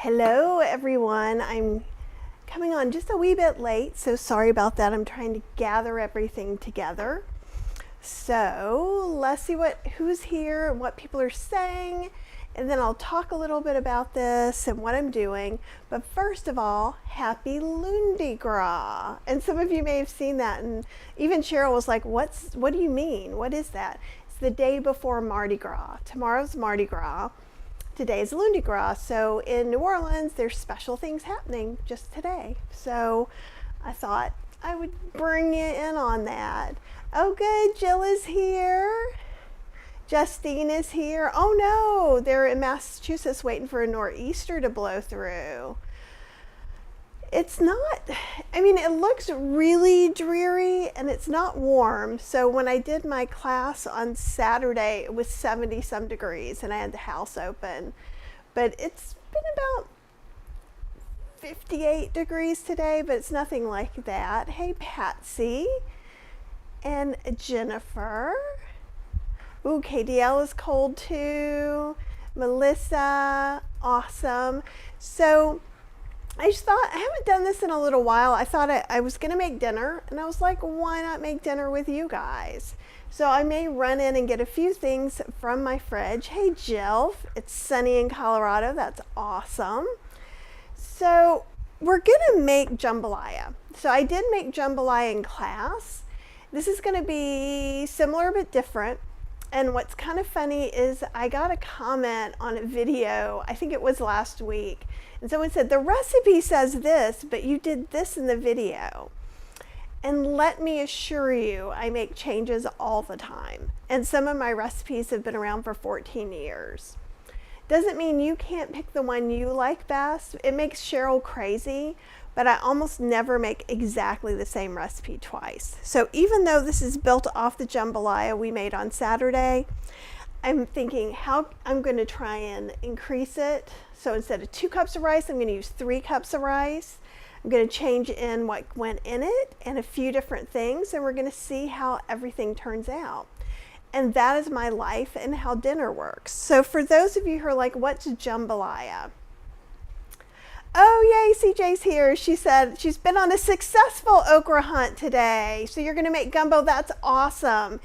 Hello everyone, I'm coming on just a wee bit late, so sorry about that. I'm trying to gather everything together. So let's see who's here and what people are saying, and then I'll talk a little bit about this and what I'm doing. But first of all, happy Lundi Gras. And some of you may have seen that, and even Cheryl was like, what do you mean? What is that? It's the day before Mardi Gras. Tomorrow's Mardi Gras. Today is Lundi Gras, so in New Orleans there's special things happening just today. So I thought I would bring you in on that. Oh good, Jill is here. Justine is here. Oh no, they're in Massachusetts waiting for a nor'easter to blow through. It's not, I mean, it looks really dreary and it's not warm. So when I did my class on Saturday, it was 70 some degrees and I had the house open. But it's been about 58 degrees today, but it's nothing like that. Hey, Patsy and Jennifer. Ooh, KDL is cold too. Melissa, awesome. So I just thought, I haven't done this in a little while. I thought I was going to make dinner, and I was like, why not make dinner with you guys? So I may run in and get a few things from my fridge. Hey, Jill, it's sunny in Colorado. That's awesome. So we're going to make jambalaya. So I did make jambalaya in class. This is going to be similar but different. And what's kind of funny is I got a comment on a video, I think it was last week, and someone said, the recipe says this, but you did this in the video. And let me assure you, I make changes all the time. And some of my recipes have been around for 14 years. Doesn't mean you can't pick the one you like best. It makes Cheryl crazy, but I almost never make exactly the same recipe twice. So even though this is built off the jambalaya we made on Saturday, I'm thinking how I'm going to try and increase it. So instead of 2 cups of rice, I'm going to use 3 cups of rice. I'm going to change in what went in it and a few different things, and we're going to see how everything turns out. And that is my life and how dinner works. So for those of you who are like, what's jambalaya? Oh, yay, CJ's here. She said she's been on a successful okra hunt today. So you're going to make gumbo. That's awesome.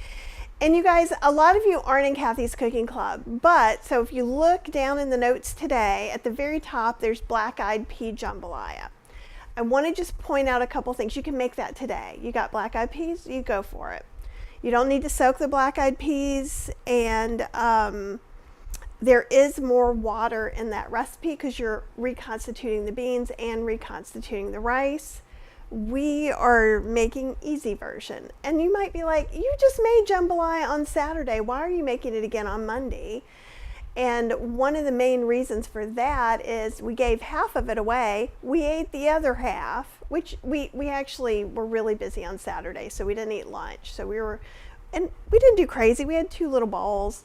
And you guys, a lot of you aren't in Kathy's Cooking Club, but so if you look down in the notes today, at the very top, there's black-eyed pea jambalaya. I want to just point out a couple things. You can make that today. You got black-eyed peas, you go for it. You don't need to soak the black-eyed peas, and there is more water in that recipe because you're reconstituting the beans and reconstituting the rice. We are making easy version. And you might be like, you just made jambalaya on Saturday. Why are you making it again on Monday? And one of the main reasons for that is we gave half of it away. We ate the other half, which we actually were really busy on Saturday, so we didn't eat lunch. So we didn't do crazy. We had 2 little bowls.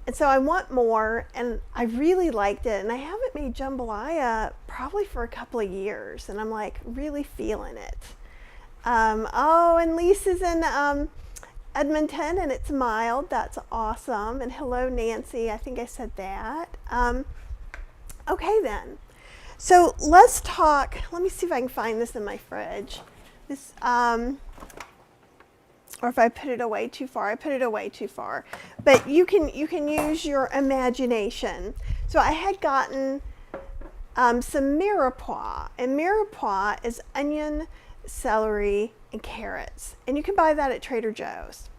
And so I want more, and I really liked it. And I haven't made jambalaya probably for a couple of years, and I'm like really feeling it. Oh, and Lisa's in Edmonton, and it's mild. That's awesome. And hello, Nancy. I think I said that. Okay, then. So let's talk. Let me see if I can find this in my fridge. This, or if I put it away too far. I put it away too far. But you can use your imagination. So I had gotten some mirepoix, and mirepoix is onion, celery, and carrots. And you can buy that at Trader Joe's.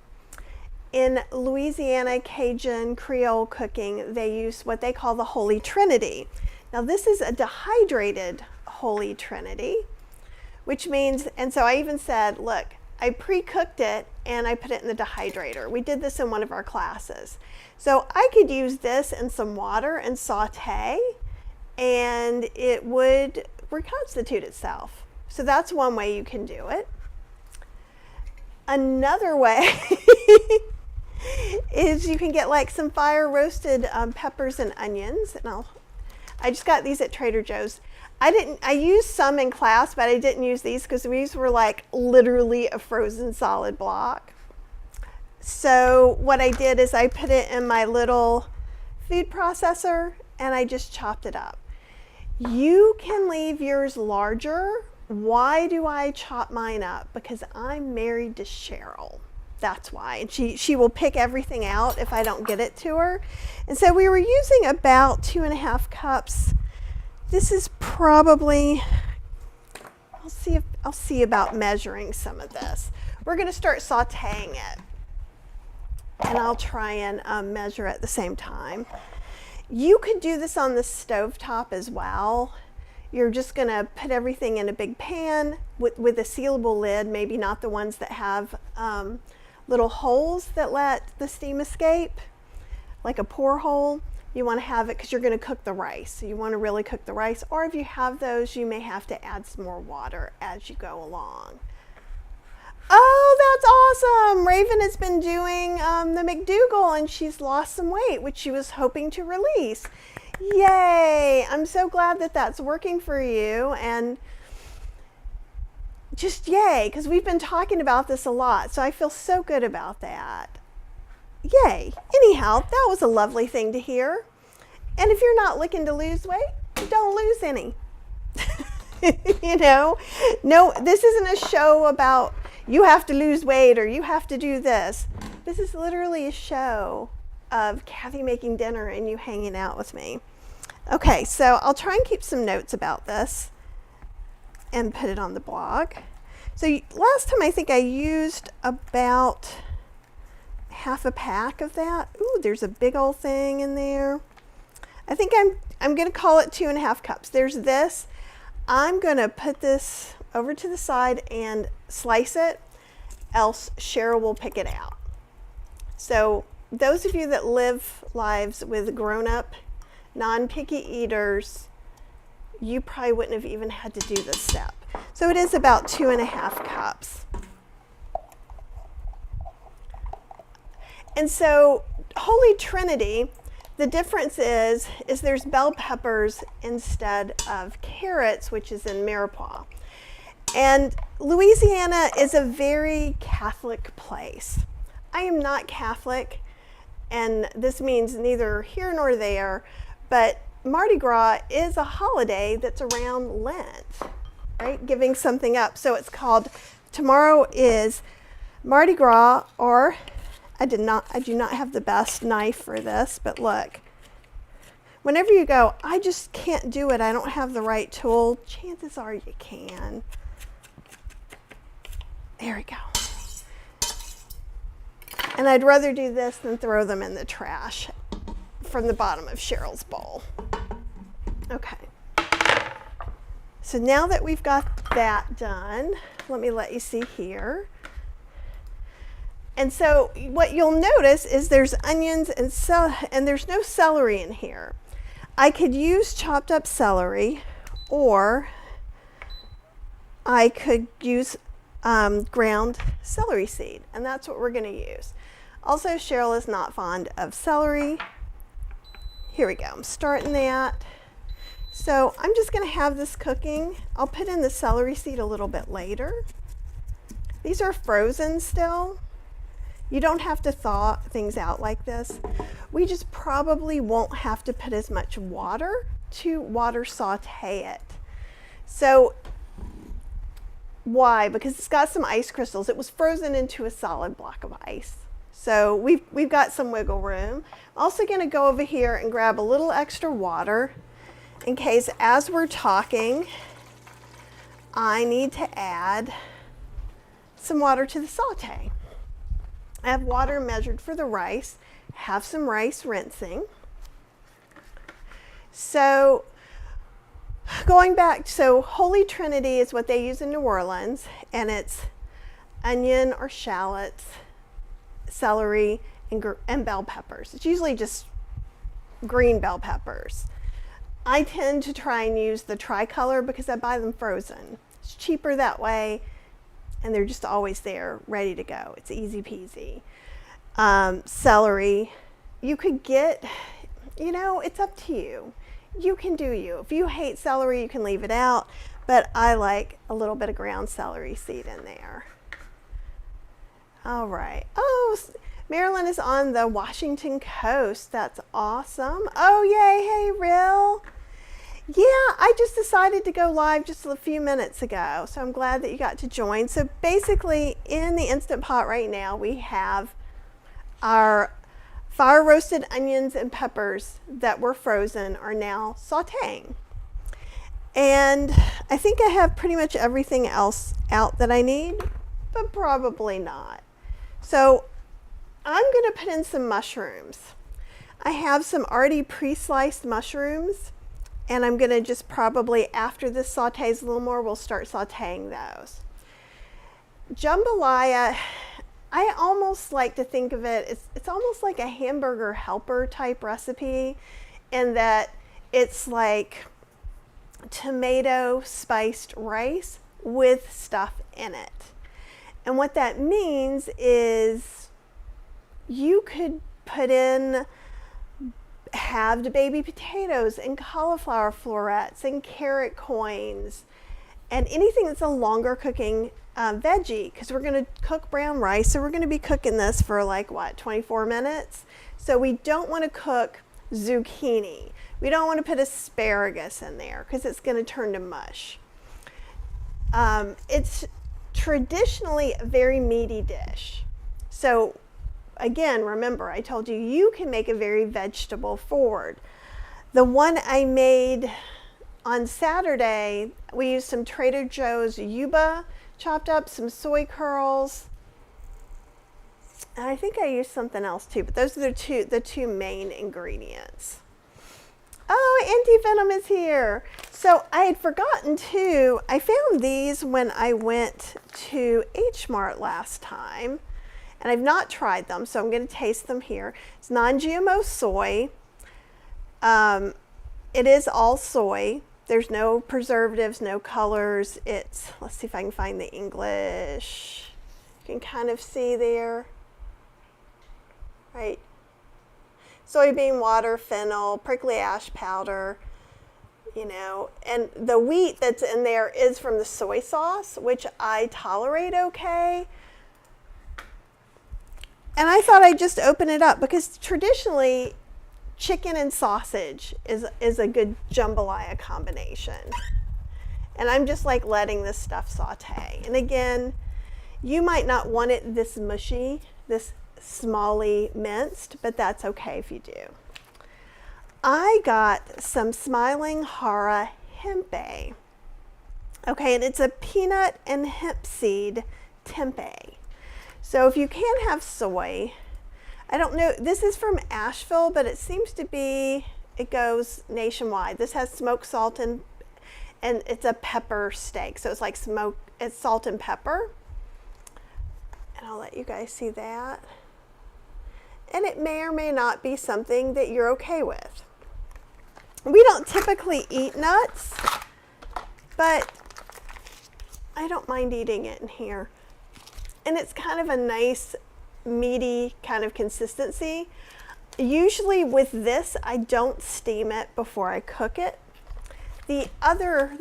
In Louisiana Cajun Creole cooking, they use what they call the Holy Trinity. Now this is a dehydrated Holy Trinity, which means, and so I even said, look, I pre-cooked it and I put it in the dehydrator. We did this in one of our classes. So I could use this in some water and saute, and it would reconstitute itself. So that's one way you can do it. Another way is you can get like some fire roasted peppers and onions. And I just got these at Trader Joe's. I used some in class, but I didn't use these because these were like literally a frozen solid block. So what I did is I put it in my little food processor and I just chopped it up. You can leave yours larger. Why do I chop mine up? Because I'm married to Cheryl. That's why. And she will pick everything out if I don't get it to her. And so we were using about 2.5 cups. This is probably, I'll see about measuring some of this. We're going to start sautéing it. And I'll try and measure at the same time. You could do this on the stovetop as well. You're just going to put everything in a big pan with a sealable lid, maybe not the ones that have little holes that let the steam escape, like a pour hole. You want to have it because you're going to cook the rice. So you want to really cook the rice. Or if you have those, you may have to add some more water as you go along. Oh, that's awesome. Raven has been doing the McDougall and she's lost some weight, which she was hoping to release. Yay. I'm so glad that that's working for you. And just yay, because we've been talking about this a lot. So I feel so good about that. Yay. Anyhow, that was a lovely thing to hear. And if you're not looking to lose weight, don't lose any. You know, no, this isn't a show about you have to lose weight or you have to do this. This is literally a show of Kathy making dinner and you hanging out with me. Okay, so I'll try and keep some notes about this and put it on the blog. So last time I think I used about half a pack of that. Ooh, there's a big old thing in there. I think I'm going to call it 2.5 cups. There's this. I'm going to put this over to the side and slice it, else Cheryl will pick it out. So those of you that live lives with grown-up, non-picky eaters, you probably wouldn't have even had to do this step. So it is about 2.5 cups. And so Holy Trinity, the difference is there's bell peppers instead of carrots, which is in mirepoix. And Louisiana is a very Catholic place. I am not Catholic, and this means neither here nor there, but Mardi Gras is a holiday that's around Lent, right? Giving something up. So it's called, tomorrow is Mardi Gras, or I do not have the best knife for this, but look. Whenever you go, I just can't do it, I don't have the right tool, chances are you can. There we go. And I'd rather do this than throw them in the trash from the bottom of Cheryl's bowl. Okay. So now that we've got that done, let me let you see here. And so what you'll notice is there's onions and there's no celery in here. I could use chopped up celery, or I could use ground celery seed, and that's what we're going to use. Also, Cheryl is not fond of celery. Here we go. I'm starting that. So I'm just going to have this cooking. I'll put in the celery seed a little bit later. These are frozen still. You don't have to thaw things out like this. We just probably won't have to put as much water to water saute it. So why? Because it's got some ice crystals. It was frozen into a solid block of ice. So we've got some wiggle room. I'm also going to go over here and grab a little extra water in case as we're talking, I need to add some water to the saute. I have water measured for the rice, have some rice rinsing. So going back, so Holy Trinity is what they use in New Orleans, and it's onion or shallots, celery, and bell peppers. It's usually just green bell peppers. I tend to try and use the tricolor because I buy them frozen. It's cheaper that way, and they're just always there, ready to go. It's easy peasy. Celery, you could get, it's up to you. You can do you. If you hate celery, you can leave it out, but I like a little bit of ground celery seed in there. All right. Oh, Maryland is on the Washington coast. That's awesome. Oh, yay. Hey, Rill. Yeah, I just decided to go live just a few minutes ago, so I'm glad that you got to join. So basically, in the Instant Pot right now, we have our fire roasted onions and peppers that were frozen are now sautéing. And I think I have pretty much everything else out that I need, but probably not. So I'm going to put in some mushrooms. I have some already pre-sliced mushrooms, and I'm going to just probably, after this sautés a little more, we'll start sautéing those. Jambalaya, I almost like to think of it, it's almost like a hamburger helper type recipe, in that it's like tomato spiced rice with stuff in it. And what that means is you could put in halved baby potatoes and cauliflower florets and carrot coins and anything that's a longer cooking veggie, because we're going to cook brown rice, so we're going to be cooking this for like what, 24 minutes. So we don't want to cook zucchini. We don't want to put asparagus in there because it's going to turn to mush. It's traditionally a very meaty dish. So again, remember, I told you, you can make a very vegetable forward. The one I made on Saturday, we used some Trader Joe's yuba, chopped up some soy curls, and I think I used something else too, but those are the two main ingredients. Oh, anti-venom is here. So I had forgotten too, I found these when I went to H Mart last time, and I've not tried them, so I'm going to taste them here. It's non-GMO soy. It is all soy. There's no preservatives, no colors. It's, let's see if I can find the English. You can kind of see there, right? Soybean water, fennel, prickly ash powder, you know, and the wheat that's in there is from the soy sauce, which I tolerate okay. And I thought I'd just open it up because traditionally chicken and sausage is a good jambalaya combination. And I'm just like letting this stuff saute. And again, you might not want it this mushy, this smally minced, but that's okay if you do. I got some Smiling Hara tempeh. Okay, and it's a peanut and hemp seed tempeh. So if you can't have soy, I don't know, this is from Asheville, but it seems to be, it goes nationwide. This has smoked salt and it's a pepper steak. So it's like it's salt and pepper. And I'll let you guys see that. And it may or may not be something that you're okay with. We don't typically eat nuts, but I don't mind eating it in here. And it's kind of a nice, meaty kind of consistency. Usually with this, I don't steam it before I cook it. The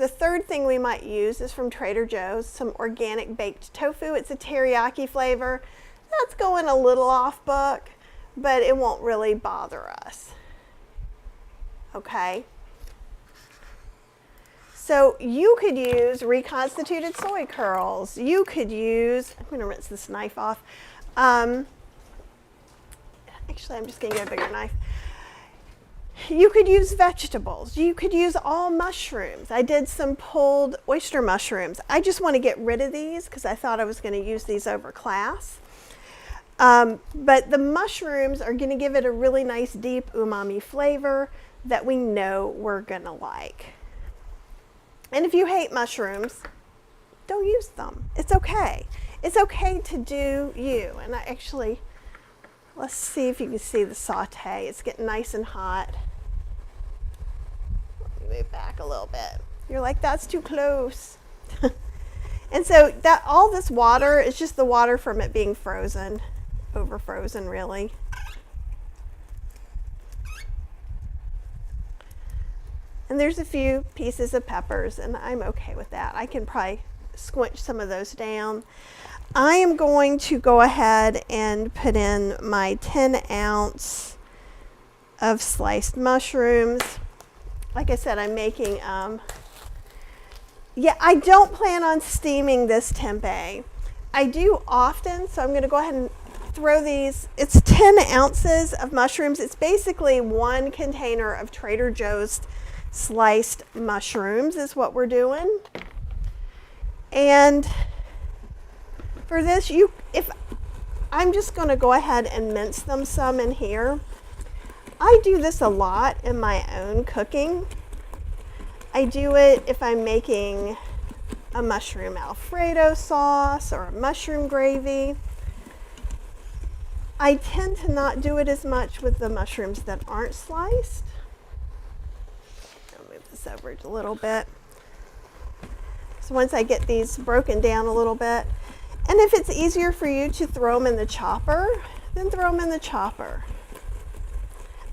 third thing we might use is from Trader Joe's, some organic baked tofu. It's a teriyaki flavor. That's going a little off book, but it won't really bother us. Okay? So you could use reconstituted soy curls. You could use, I'm going to rinse this knife off. Actually, I'm just going to get a bigger knife. You could use vegetables. You could use all mushrooms. I did some pulled oyster mushrooms. I just want to get rid of these because I thought I was going to use these over class. But the mushrooms are going to give it a really nice deep umami flavor that we know we're going to like. And if you hate mushrooms, don't use them. It's okay. It's okay to do you. And let's see if you can see the saute. It's getting nice and hot. Let me move back a little bit. You're like, that's too close. And so all this water is just the water from it being frozen, over frozen really. And there's a few pieces of peppers, and I'm okay with that. I can probably squinch some of those down. I am going to go ahead and put in my 10 ounce of sliced mushrooms. like I said, I'm making, yeah, I don't plan on steaming this tempeh. I do often, so I'm going to go ahead and throw these. It's 10 ounces of mushrooms. It's basically 1 container of Trader Joe's sliced mushrooms is what we're doing. And for this, if I'm just going to go ahead and mince them some in here. I do this a lot in my own cooking. I do it if I'm making a mushroom Alfredo sauce or a mushroom gravy. I tend to not do it as much with the mushrooms that aren't sliced. I'll move this over a little bit. So once I get these broken down a little bit, and if it's easier for you to throw them in the chopper, then throw them in the chopper.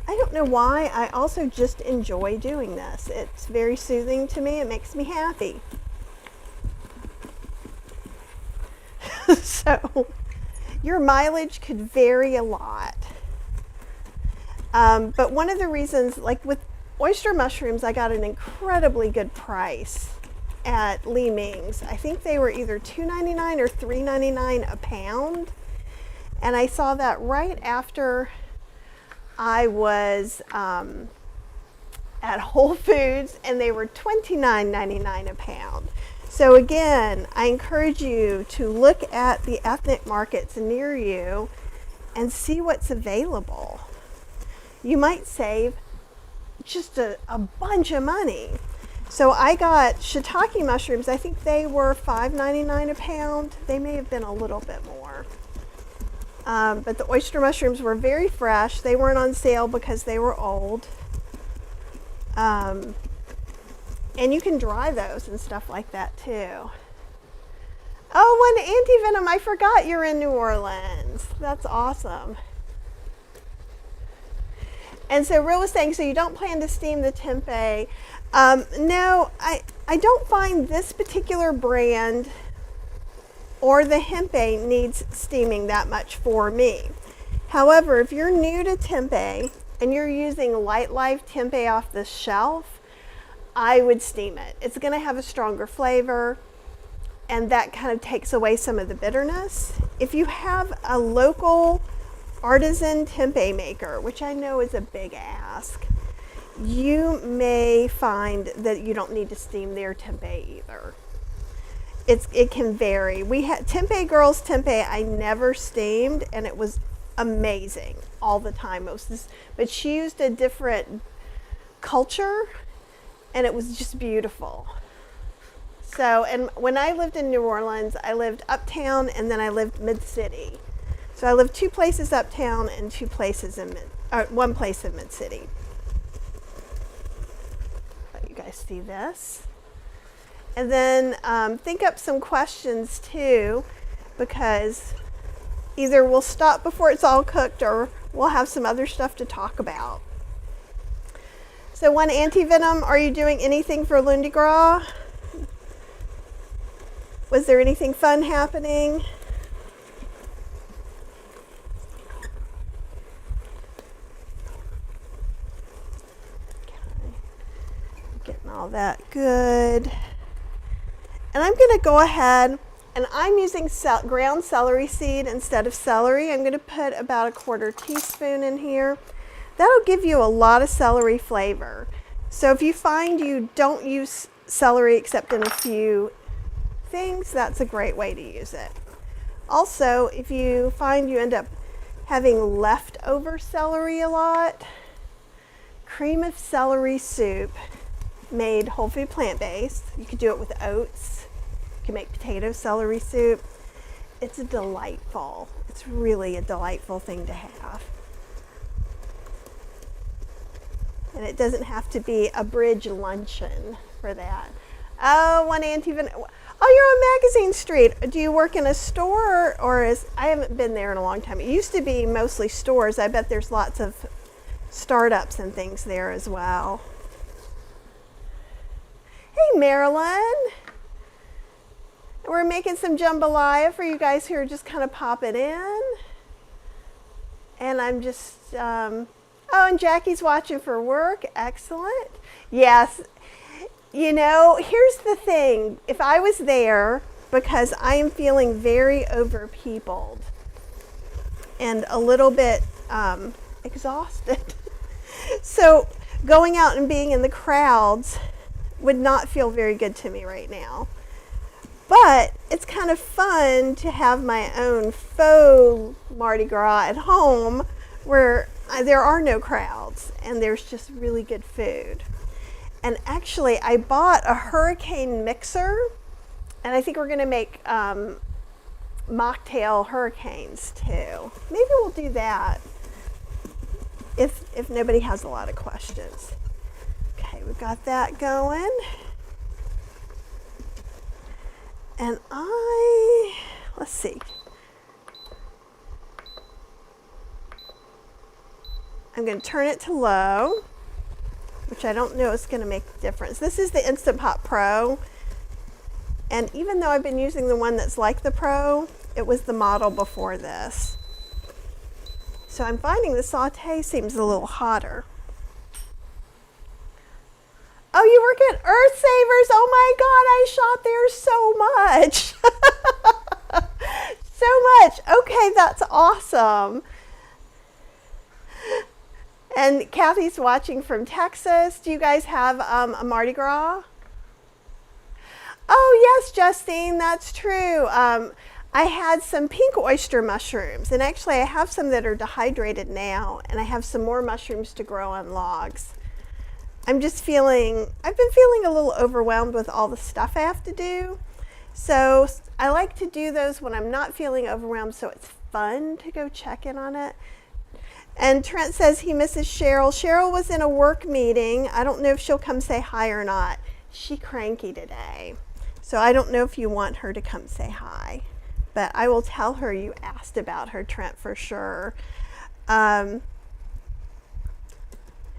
I don't know why, I also just enjoy doing this. It's very soothing to me, it makes me happy. So, your mileage could vary a lot. But one of the reasons, like with oyster mushrooms, I got an incredibly good price at Li Ming's. I think they were either $2.99 or $3.99 a pound. And I saw that right after I was at Whole Foods, and they were $29.99 a pound. So again, I encourage you to look at the ethnic markets near you and see what's available. You might save just a bunch of money. So I got shiitake mushrooms. I think they were $5.99 a pound. They may have been a little bit more. But the oyster mushrooms were very fresh. They weren't on sale because they were old. And you can dry those and stuff like that too. Oh, and anti-venom, I forgot you're in New Orleans. That's awesome. And so Real was saying, so you don't plan to steam the tempeh. No, I don't find this particular brand or the tempeh needs steaming that much for me. However, if you're new to tempeh and you're using Light Life tempeh off the shelf, I would steam it. It's going to have a stronger flavor, and that kind of takes away some of the bitterness. If you have a local artisan tempeh maker, which I know is a big ask, you may find that you don't need to steam their tempeh either. It can vary. We had Tempeh Girl's tempeh I never steamed, and it was amazing all the time. But she used a different culture, and it was just beautiful. So, and when I lived in New Orleans, I lived uptown and then I lived mid-city. So I lived 2 places uptown and 2 places in one place in mid-city. Let you guys see this. And then think up some questions too, because either we'll stop before it's all cooked or we'll have some other stuff to talk about. So one anti-venom, are you doing anything for Lundi Gras? Was there anything fun happening? Okay. Getting all that good. And I'm going to go ahead, and I'm using ground celery seed instead of celery. I'm going to put about 1/4 teaspoon in here. That'll give you a lot of celery flavor. So if you find you don't use celery except in a few things, that's a great way to use it. Also, if you find you end up having leftover celery a lot, cream of celery soup made whole food plant-based. You could do it with oats. You can make potato celery soup. It's delightful. It's really a delightful thing to have. And it doesn't have to be a bridge luncheon for that. Oh, one anti-venom. Oh, you're on Magazine Street. Do you work in a store or I haven't been there in a long time. It used to be mostly stores. I bet there's lots of startups and things there as well. Hey, Marilyn. We're making some jambalaya for you guys who are just kind of popping in. And I'm just, Oh, and Jackie's watching for work. Excellent. Yes. You know, here's the thing. If I was there, because I am feeling very overpeopled and a little bit exhausted. So going out and being in the crowds would not feel very good to me right now. But it's kind of fun to have my own faux Mardi Gras at home where there are no crowds and there's just really good food. And actually, I bought a hurricane mixer, and I think we're going to make mocktail hurricanes too. Maybe we'll do that if nobody has a lot of questions. Okay, we've got that going. And let's see. I'm going to turn it to low, which I don't know is going to make a difference. This is the Instant Pot Pro. And even though I've been using the one that's like the Pro, it was the model before this. So I'm finding the saute seems a little hotter. Oh, you work at Earth Savers? Oh my God, I shop there so much. So much. Okay, that's awesome. And Kathy's watching from Texas. Do you guys have a Mardi Gras? Oh, yes, Justine, that's true. I had some pink oyster mushrooms, and actually I have some that are dehydrated now, and I have some more mushrooms to grow on logs. I've been feeling a little overwhelmed with all the stuff I have to do. So I like to do those when I'm not feeling overwhelmed, so it's fun to go check in on it. And Trent says he misses Cheryl. Cheryl was in a work meeting. I don't know if she'll come say hi or not. She's cranky today. So I don't know if you want her to come say hi. But I will tell her you asked about her, Trent, for sure.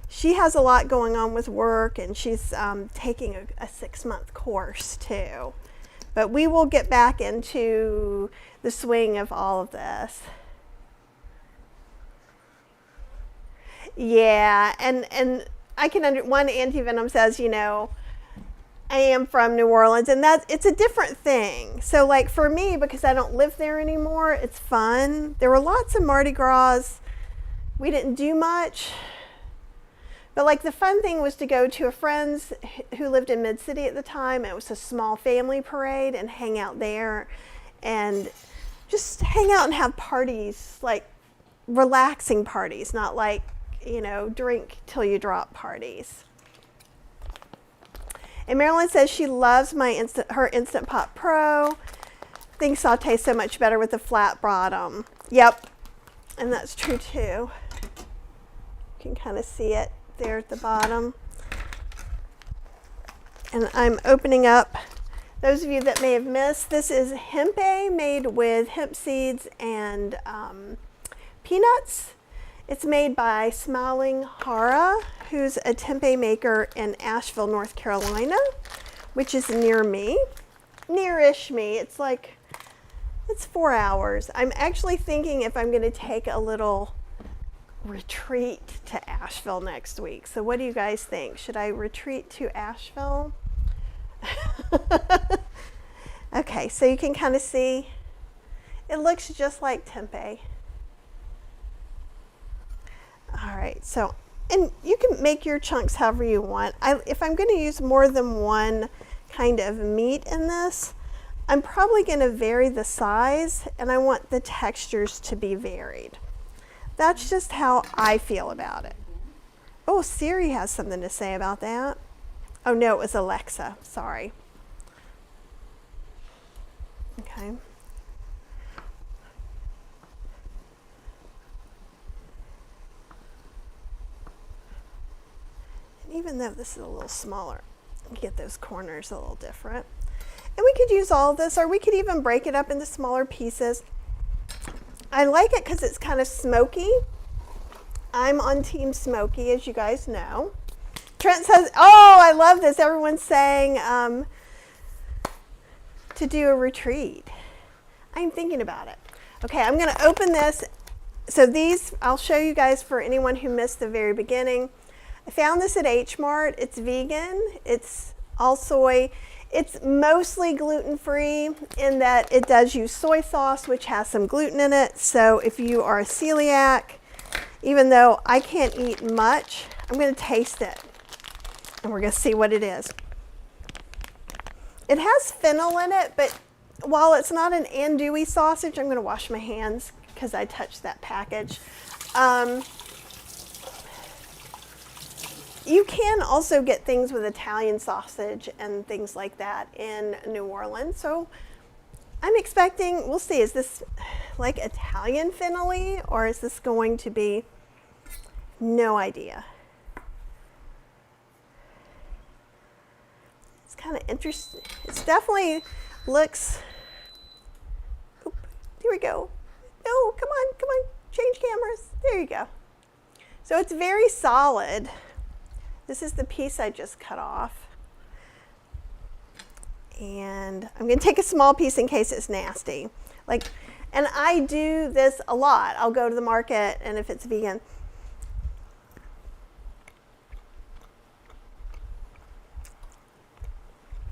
She has a lot going on with work, and she's taking a 6-month course too. But we will get back into the swing of all of this. Yeah, and I can one anti-venom says, you know, I am from New Orleans, and it's a different thing. So like for me, because I don't live there anymore, it's fun. There were lots of Mardi Gras. We didn't do much. But like the fun thing was to go to a friend's who lived in Mid-City at the time. It was a small family parade and hang out there and just hang out and have parties, like relaxing parties, not like, you know, drink till you drop parties. And Marilyn says she loves her Instant Pot Pro. Thinks Sauté so much better with the flat bottom. Yep, and that's true too. You can kind of see it there at the bottom. And I'm opening up, those of you that may have missed, this is hempé made with hemp seeds and peanuts. It's made by Smiling Hara, who's a tempeh maker in Asheville, North Carolina, which is near me, nearish me. It's 4 hours. I'm actually thinking if I'm going to take a little retreat to Asheville next week. So what do you guys think? Should I retreat to Asheville? Okay, so you can kind of see, it looks just like tempeh. All right, so, and you can make your chunks however you want. If I'm going to use more than one kind of meat in this, I'm probably going to vary the size, and I want the textures to be varied. That's just how I feel about it. Oh, Siri has something to say about that. Oh no, it was Alexa, sorry. Okay. Even though this is a little smaller, get those corners a little different. And we could use all of this, or we could even break it up into smaller pieces. I like it because it's kind of smoky. I'm on Team Smoky, as you guys know. Trent says, oh, I love this. Everyone's saying to do a retreat. I'm thinking about it. Okay, I'm going to open this So these, I'll show you guys for anyone who missed the very beginning. I found this at H Mart. It's vegan. It's all soy. It's mostly gluten-free in that it does use soy sauce, which has some gluten in it. So if you are a celiac, even though I can't eat much, I'm going to taste it. And we're going to see what it is. It has fennel in it, but while it's not an andouille sausage, I'm going to wash my hands because I touched that package. You can also get things with Italian sausage and things like that in New Orleans. So I'm expecting, we'll see, is this like Italian fennel-y or is this going to be, no idea. It's kind of interesting. It's definitely looks, oop, here we go. No, come on, change cameras. There you go. So it's very solid. This is the piece I just cut off. And I'm going to take a small piece in case it's nasty. And I do this a lot. I'll go to the market, and if it's vegan,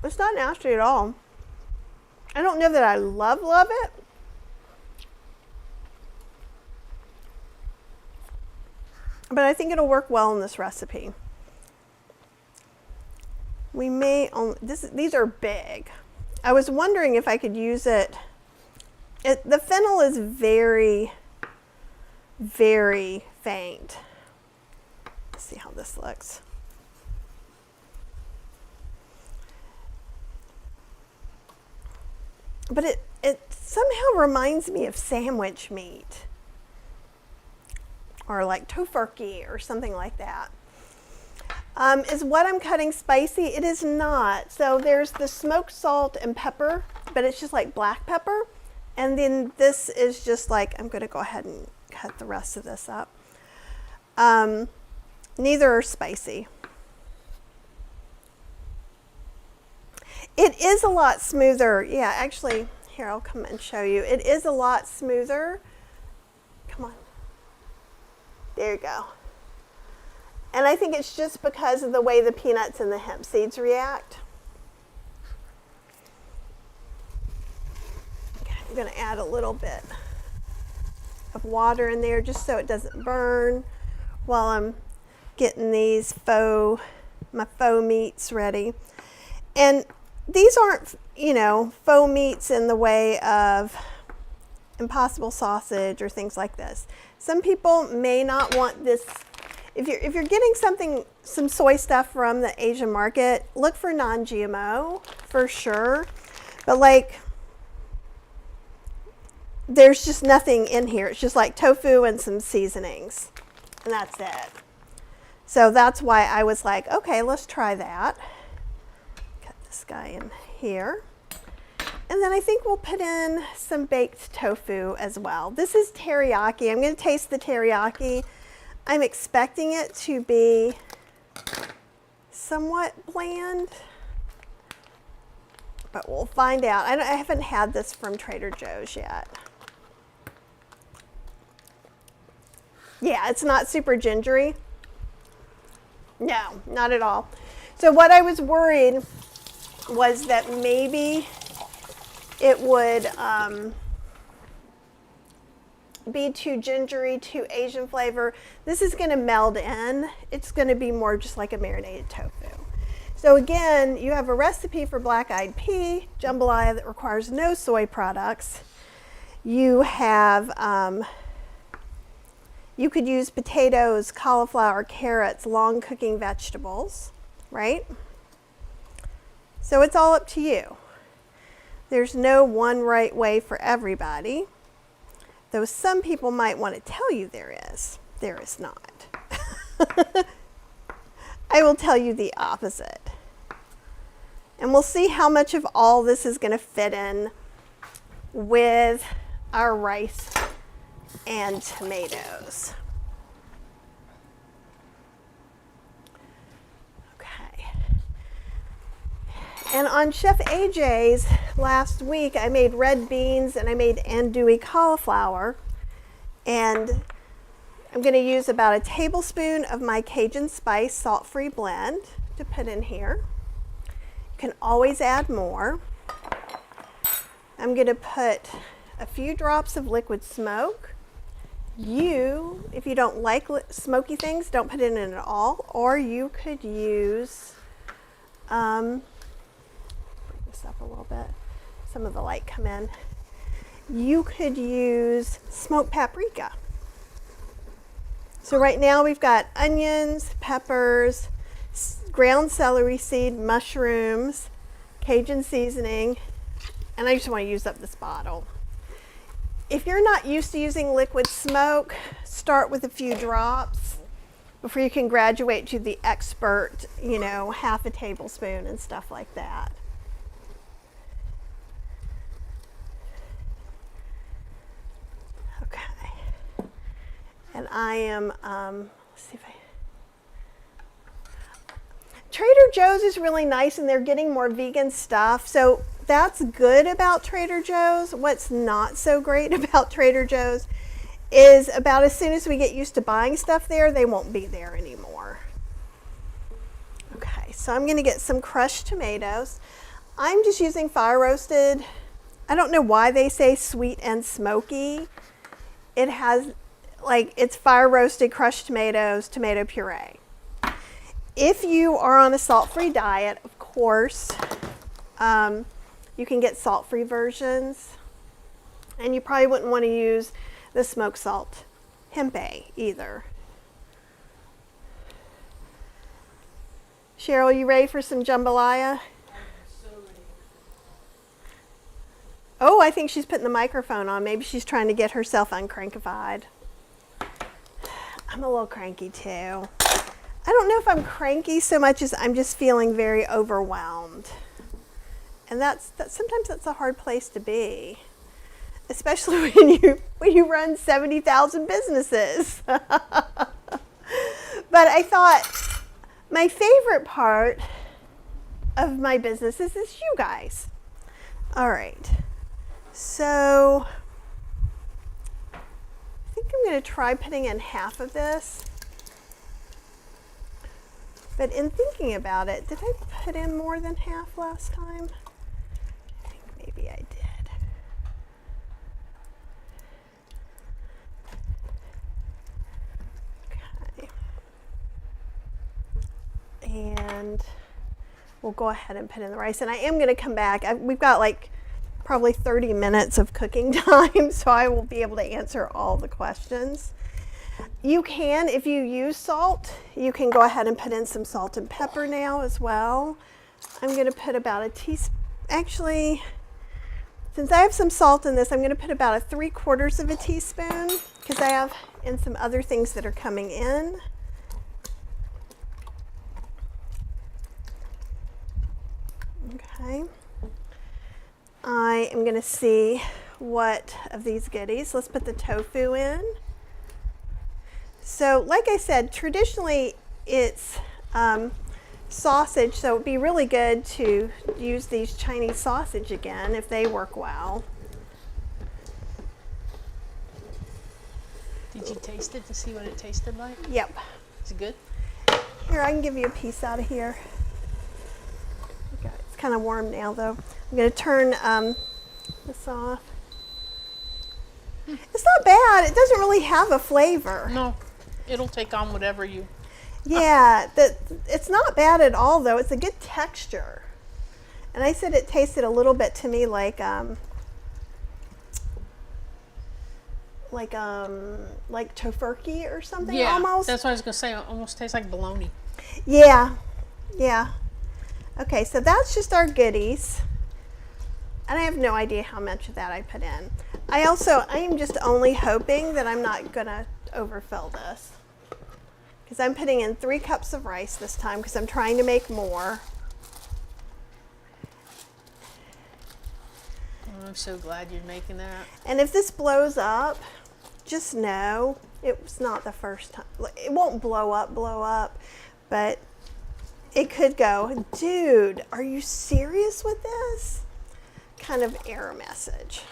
it's not nasty at all. I don't know that I love it. But I think it'll work well in this recipe. We may only, these are big. I was wondering if I could use it. The fennel is very, very faint. Let's see how this looks. But it somehow reminds me of sandwich meat. Or like tofurkey or something like that. Is what I'm cutting spicy? It is not. So there's the smoked salt and pepper, but it's just like black pepper. And then this is just like, I'm going to go ahead and cut the rest of this up. Neither are spicy. It is a lot smoother. Yeah, actually, here, I'll come and show you. It is a lot smoother. Come on. There you go. And I think it's just because of the way the peanuts and the hemp seeds react. Okay, I'm going to add a little bit of water in there just so it doesn't burn while I'm getting these my faux meats ready. And these aren't, faux meats in the way of Impossible sausage or things like this. Some people may not want this. If you're getting some soy stuff from the Asian market, look for non-GMO for sure. But there's just nothing in here. It's just like tofu and some seasonings, and that's it. So that's why I was like, okay, let's try that. Cut this guy in here. And then I think we'll put in some baked tofu as well. This is teriyaki. I'm going to taste the teriyaki. I'm expecting it to be somewhat bland, but we'll find out. I haven't had this from Trader Joe's yet. Yeah, it's not super gingery. No, not at all. So what I was worried was that maybe it would be too gingery, too Asian flavor. This is going to meld in. It's going to be more just like a marinated tofu. So again, you have a recipe for black-eyed pea jambalaya that requires no soy products. You have, you could use potatoes, cauliflower, carrots, long cooking vegetables, right? So it's all up to you. There's no one right way for everybody. Though some people might want to tell you there is. There is not. I will tell you the opposite. And we'll see how much of all this is going to fit in with our rice and tomatoes. Okay. And on Chef AJ's last week, I made red beans and I made andouille cauliflower. And I'm going to use about a tablespoon of my Cajun Spice salt-free blend to put in here. You can always add more. I'm going to put a few drops of liquid smoke. If you don't like smoky things, don't put it in at all. Or you could use, bring this up a little bit, some of the light come in. You could use smoked paprika. So right now we've got onions, peppers, ground celery seed, mushrooms, Cajun seasoning, and I just want to use up this bottle. If you're not used to using liquid smoke, start with a few drops before you can graduate to the expert, half a tablespoon and stuff like that. Okay. And I am, let's see if Trader Joe's is really nice, and they're getting more vegan stuff. So that's good about Trader Joe's. What's not so great about Trader Joe's is about as soon as we get used to buying stuff there, they won't be there anymore. Okay, so I'm going to get some crushed tomatoes. I'm just using fire roasted. I don't know why they say sweet and smoky. It has, it's fire roasted crushed tomatoes, tomato puree. If you are on a salt-free diet, of course, you can get salt-free versions, and you probably wouldn't want to use the smoked salt tempeh either. Cheryl, you ready for some jambalaya? I'm so ready. Oh, I think she's putting the microphone on. Maybe she's trying to get herself uncrankified. I'm a little cranky too. I don't know if I'm cranky so much as I'm just feeling very overwhelmed. And sometimes that's a hard place to be, especially when you run 70,000 businesses. But I thought my favorite part of my business is you guys. All right. So I think I'm going to try putting in half of this. But in thinking about it, did I put in more than half last time? I think maybe I did. Okay. And we'll go ahead and put in the rice. And I am going to come back. We've got probably 30 minutes of cooking time, so I will be able to answer all the questions. You can, if you use salt, you can go ahead and put in some salt and pepper now as well. I'm going to put about a teaspoon. Actually, since I have some salt in this, I'm going to put about 3/4 of a teaspoon because I have in some other things that are coming in. Okay. I am going to see what of these goodies. Let's put the tofu in. So like I said, traditionally it's sausage, so it would be really good to use these Chinese sausage again if they work well. Did you taste it to see what it tasted like? Yep. Is it good? Here, I can give you a piece out of here. Okay, it's kind of warm now though. I'm going to turn this off. It's not bad. It doesn't really have a flavor. No, it'll take on whatever you... Yeah, it's not bad at all though. It's a good texture. And I said it tasted a little bit to me like tofurkey or something. Yeah, almost. that's what I was going to say. It almost tastes like bologna. Yeah. Okay, so that's just our goodies. And I have no idea how much of that I put in. I am just only hoping that I'm not going to overfill this. Because I'm putting in 3 cups of rice this time because I'm trying to make more. Oh, I'm so glad you're making that. And if this blows up, just know it's not the first time. It won't blow up, but it could go, dude, are you serious with this? Kind of error message.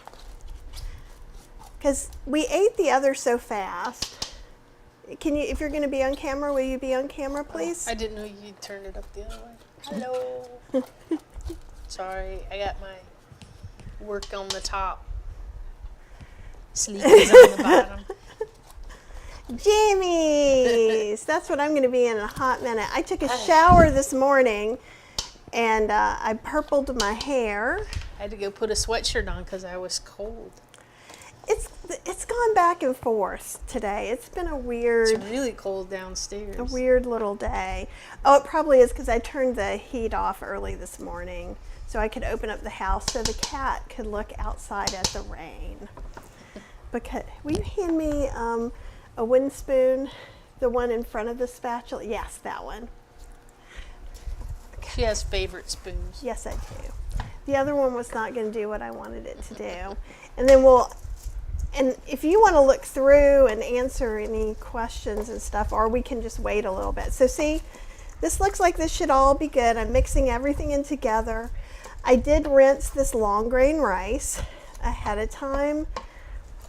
because we ate the other so fast. Can you, if you're going to be on camera, will you be on camera, please? I didn't know you'd turn it up the other way. Hello. Sorry, I got my work on the top. Sleep is on the bottom. Jammies! That's what I'm going to be in a hot minute. I took a shower this morning, and I purpled my hair. I had to go put a sweatshirt on because I was cold. It's gone back and forth today. It's been a It's really cold downstairs. weird little day. Oh, it probably is because I turned the heat off early this morning so I could open up the house so the cat could look outside at the rain. Because will you hand me a wooden spoon, the one in front of the spatula? Yes, that one. She has favorite spoons. Yes, I do. The other one was not going to do what I wanted it to do. And then and if you want to look through and answer any questions and stuff, or we can just wait a little bit. So see, this looks like this should all be good. I'm mixing everything in together. I did rinse this long grain rice ahead of time.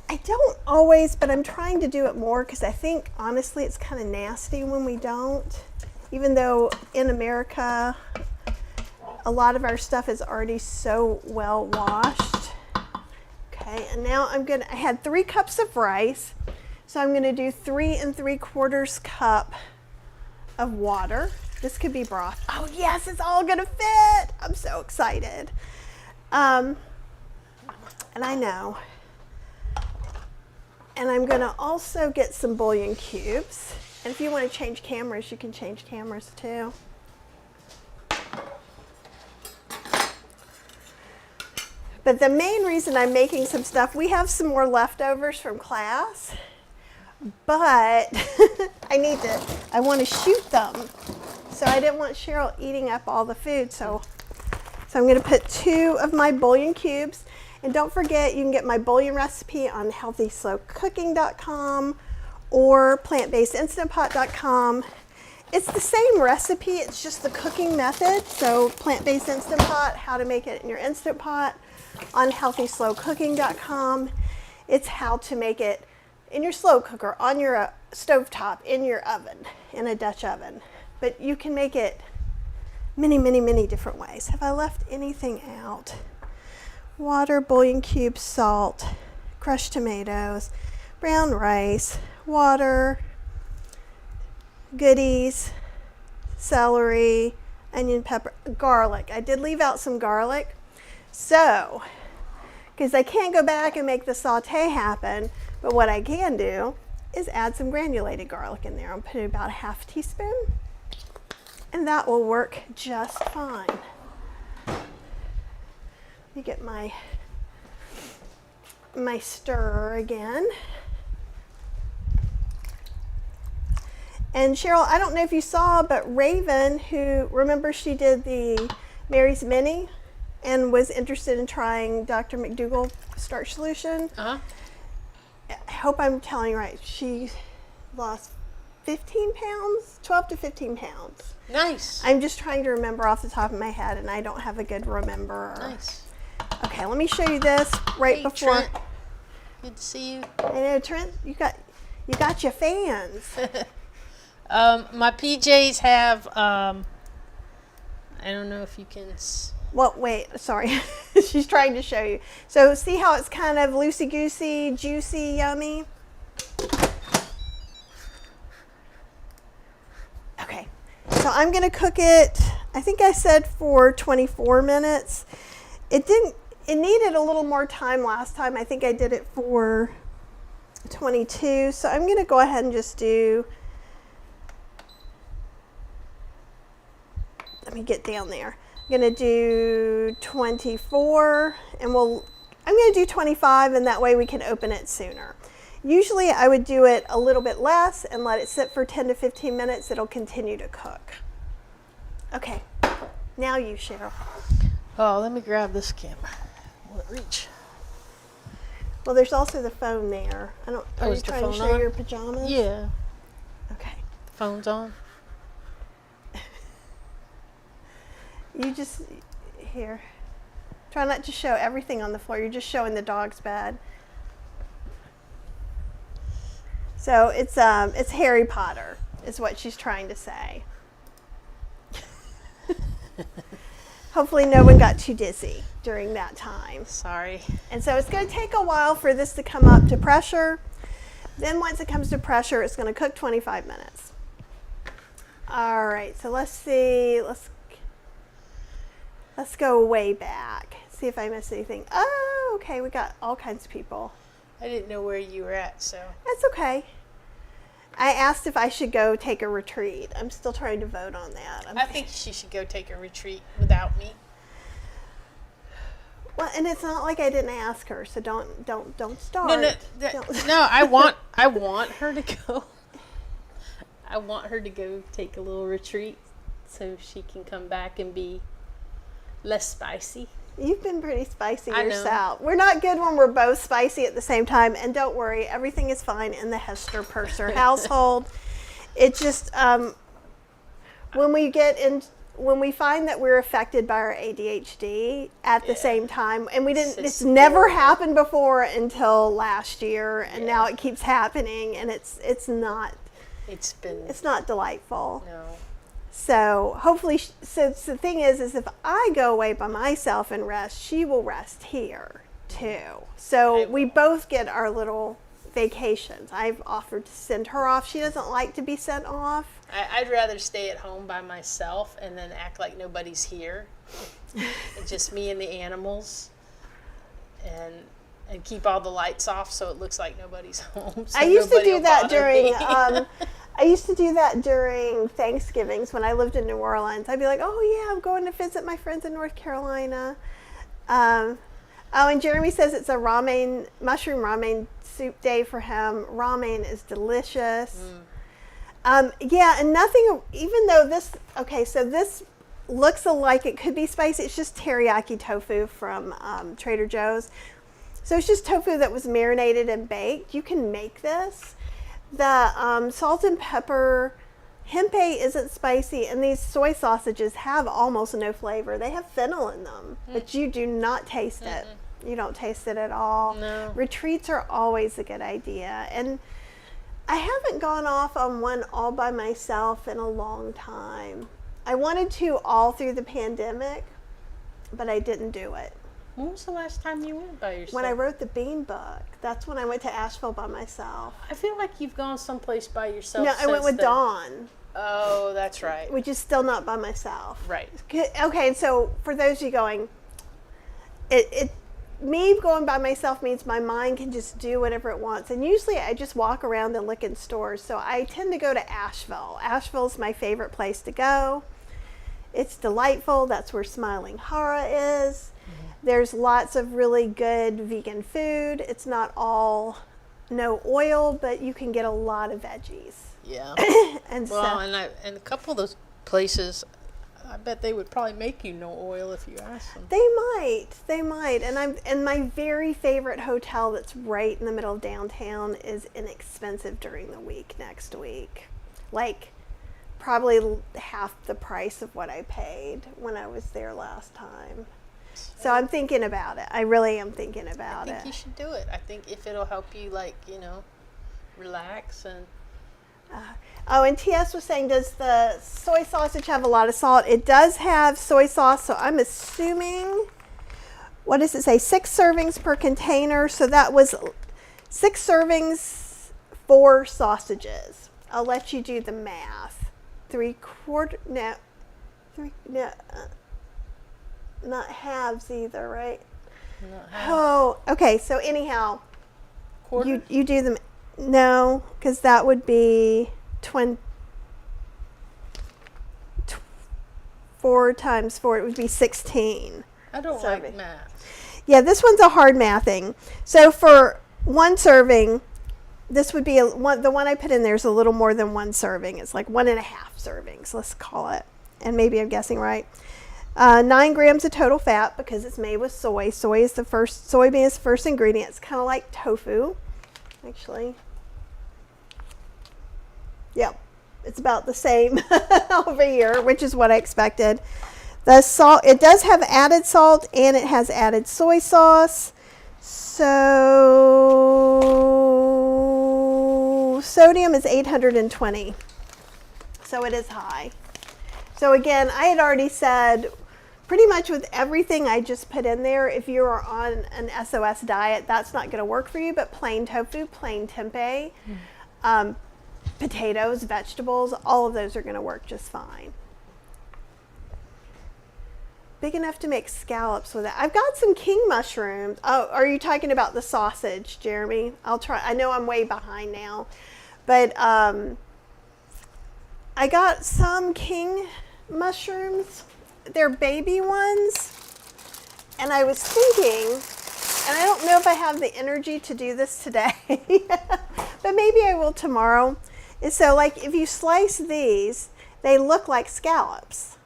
I don't always, but I'm trying to do it more because I think, honestly, it's kind of nasty when we don't. Even though in America, a lot of our stuff is already so well washed. Okay, and now I had 3 cups of rice, so I'm gonna do 3 3/4 cup of water. This could be broth. Oh yes, it's all gonna fit. I'm so excited. And I know. And I'm gonna also get some bouillon cubes. And if you wanna change cameras, you can change cameras too. But the main reason I'm making some stuff, we have some more leftovers from class, but I want to shoot them. So I didn't want Cheryl eating up all the food. So I'm going to put 2 of my bouillon cubes. And don't forget, you can get my bouillon recipe on healthyslowcooking.com or plantbasedinstantpot.com. It's the same recipe, it's just the cooking method. So plant-based Instant Pot, how to make it in your Instant Pot. On healthyslowcooking.com, it's how to make it in your slow cooker, on your stovetop, in your oven, in a Dutch oven. But you can make it many, many, many different ways. Have I left anything out? Water, bouillon cubes, salt, crushed tomatoes, brown rice, water, goodies, celery, onion, pepper, garlic. I did leave out some garlic. So, because I can't go back and make the saute happen, but what I can do is add some granulated garlic in there. I'm putting about a ½ teaspoon, and that will work just fine. Let me get my stirrer again. And Cheryl, I don't know if you saw, but Raven, who, remember she did the Mary's Mini and was interested in trying Dr. McDougall starch solution. I hope I'm telling you right. She lost 15 pounds, 12 to 15 pounds. Nice. I'm just trying to remember off the top of my head, and I don't have a good remember. Nice. Okay, let me show you this right before. Trent. Good to see you. I know, Trent, you got your fans. My PJs have, I don't know if you can. Well, wait, sorry. She's trying to show you. So see how it's kind of loosey-goosey, juicy, yummy? Okay, so I'm gonna cook it, I think I said for 24 minutes. It needed a little more time last time. I think I did it for 22. So I'm gonna go ahead and just do, let me get down there. I'm gonna do 24 and I'm gonna do 25, and that way we can open it sooner. Usually I would do it a little bit less and let it sit for 10 to 15 minutes. It'll continue to cook. Okay, now you, Cheryl. Oh, let me grab this camera. Will it reach? Well, there's also the phone there. Are you is the trying to phone show on? your pajamas? Yeah. Okay. The phone's on. You just, here. Try not to show everything on the floor. You're just showing the dog's bed. So it's Harry Potter is what she's trying to say. Hopefully no one got too dizzy during that time. Sorry. And so it's going to take a while for this to come up to pressure. Then once it comes to pressure, it's going to cook 25 minutes. All right, so let's see. Let's go way back. See if I missed anything. Oh, okay, we got all kinds of people. I didn't know where you were at, so. That's okay. I asked if I should go take a retreat. I'm still trying to vote on that. I think she should go take a retreat without me. Well, and it's not like I didn't ask her, so don't start. No, I want her to go. I want her to go take a little retreat so she can come back and be less spicy. You've been pretty spicy I know. yourself. We're not good when we're both spicy at the same time. And don't worry, everything is fine in the Hester Purser household. It's just when we find that we're affected by our ADHD at the same time, and it's never happened before until last year, and now it keeps happening, and it's not delightful. No. So hopefully, so the thing is if I go away by myself and rest, she will rest here too. So we both get our little vacations. I've offered to send her off. She doesn't like to be sent off. I'd rather stay at home by myself and then act like nobody's here. It's just me and the animals, and keep all the lights off so it looks like nobody's home. So I used to do that during I used to do that during Thanksgivings when I lived in New Orleans. I'd be like, oh yeah, I'm going to visit my friends in North Carolina. And Jeremy says it's a mushroom ramen soup day for him. Ramen is delicious. Yeah, and nothing, even though so this looks like it could be spicy. It's just teriyaki tofu from Trader Joe's. So it's just tofu that was marinated and baked. You can make this. The salt and pepper tempeh isn't spicy, and these soy sausages have almost no flavor. They have fennel in them, but you do not taste it. You don't taste it at all. No. Retreats are always a good idea. And I haven't gone off on one all by myself in a long time. I wanted to all through the pandemic, but I didn't do it. When was the last time you went by yourself? When I wrote the Bean book, that's when I went to Asheville by myself. I feel like you've gone someplace by yourself. No, I went with Dawn. Oh, that's right. Which is still not by myself. Right. Okay, so for those of you going, me going by myself means my mind can just do whatever it wants. And usually I just walk around and look in stores. So I tend to go to Asheville. Asheville's my favorite place to go. It's delightful. That's where Smiling Hara is. There's lots of really good vegan food. It's not all no oil, but you can get a lot of veggies. Yeah. And and a couple of those places, I bet they would probably make you no oil if you asked them. They might. And my very favorite hotel that's right in the middle of downtown is inexpensive during the week next week. Like probably half the price of what I paid when I was there last time. So I'm thinking about it. I really am thinking about it. I think you should do it. I think if it'll help you, relax and. And TS was saying, does the soy sausage have a lot of salt? It does have soy sauce, so I'm assuming, what does it say? 6 servings per container. So that was 6 servings, 4 sausages. I'll let you do the math. Not halves either, right? Not half. Oh, okay. So anyhow, Quarter? you do them. No, because that would be 4 times 4. It would be 16. I don't like math. Yeah, this one's a hard mathing. So for 1 serving, this would be the one I put in there is a little more than 1 serving. It's like 1.5 servings, let's call it. And maybe I'm guessing right. 9 grams of total fat because it's made with soy. Soybean is the first ingredient. It's kind of like tofu, actually. Yep, it's about the same over here, which is what I expected. The salt, it does have added salt and it has added soy sauce. So sodium is 820. So it is high. So again, I had already said pretty much with everything I just put in there, if you're on an SOS diet, that's not going to work for you, but plain tofu, plain tempeh, potatoes, vegetables, all of those are going to work just fine. Big enough to make scallops with it. I've got some king mushrooms. Oh, are you talking about the sausage, Jeremy? I'll try. I know I'm way behind now, but I got some king mushrooms. They're baby ones, and I was thinking, and I don't know if I have the energy to do this today, but maybe I will tomorrow. And so, like, if you slice these, they look like scallops,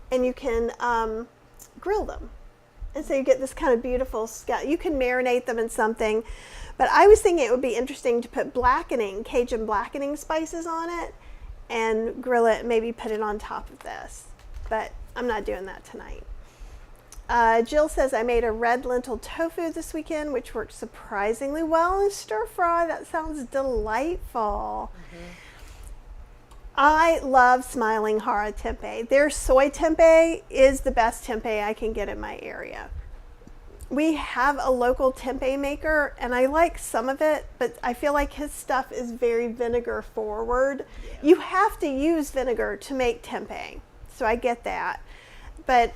and you can grill them. And so you get this kind of beautiful scallop. You can marinate them in something, but I was thinking it would be interesting to put blackening, Cajun blackening spices on it and grill it and maybe put it on top of this. But I'm not doing that tonight. Jill says, I made a red lentil tofu this weekend, which worked surprisingly well in stir fry. That sounds delightful. Mm-hmm. I love Smiling Hara tempeh. Their soy tempeh is the best tempeh I can get in my area. We have a local tempeh maker, and I like some of it, but I feel like his stuff is very vinegar forward. Yeah. You have to use vinegar to make tempeh, so I get that. But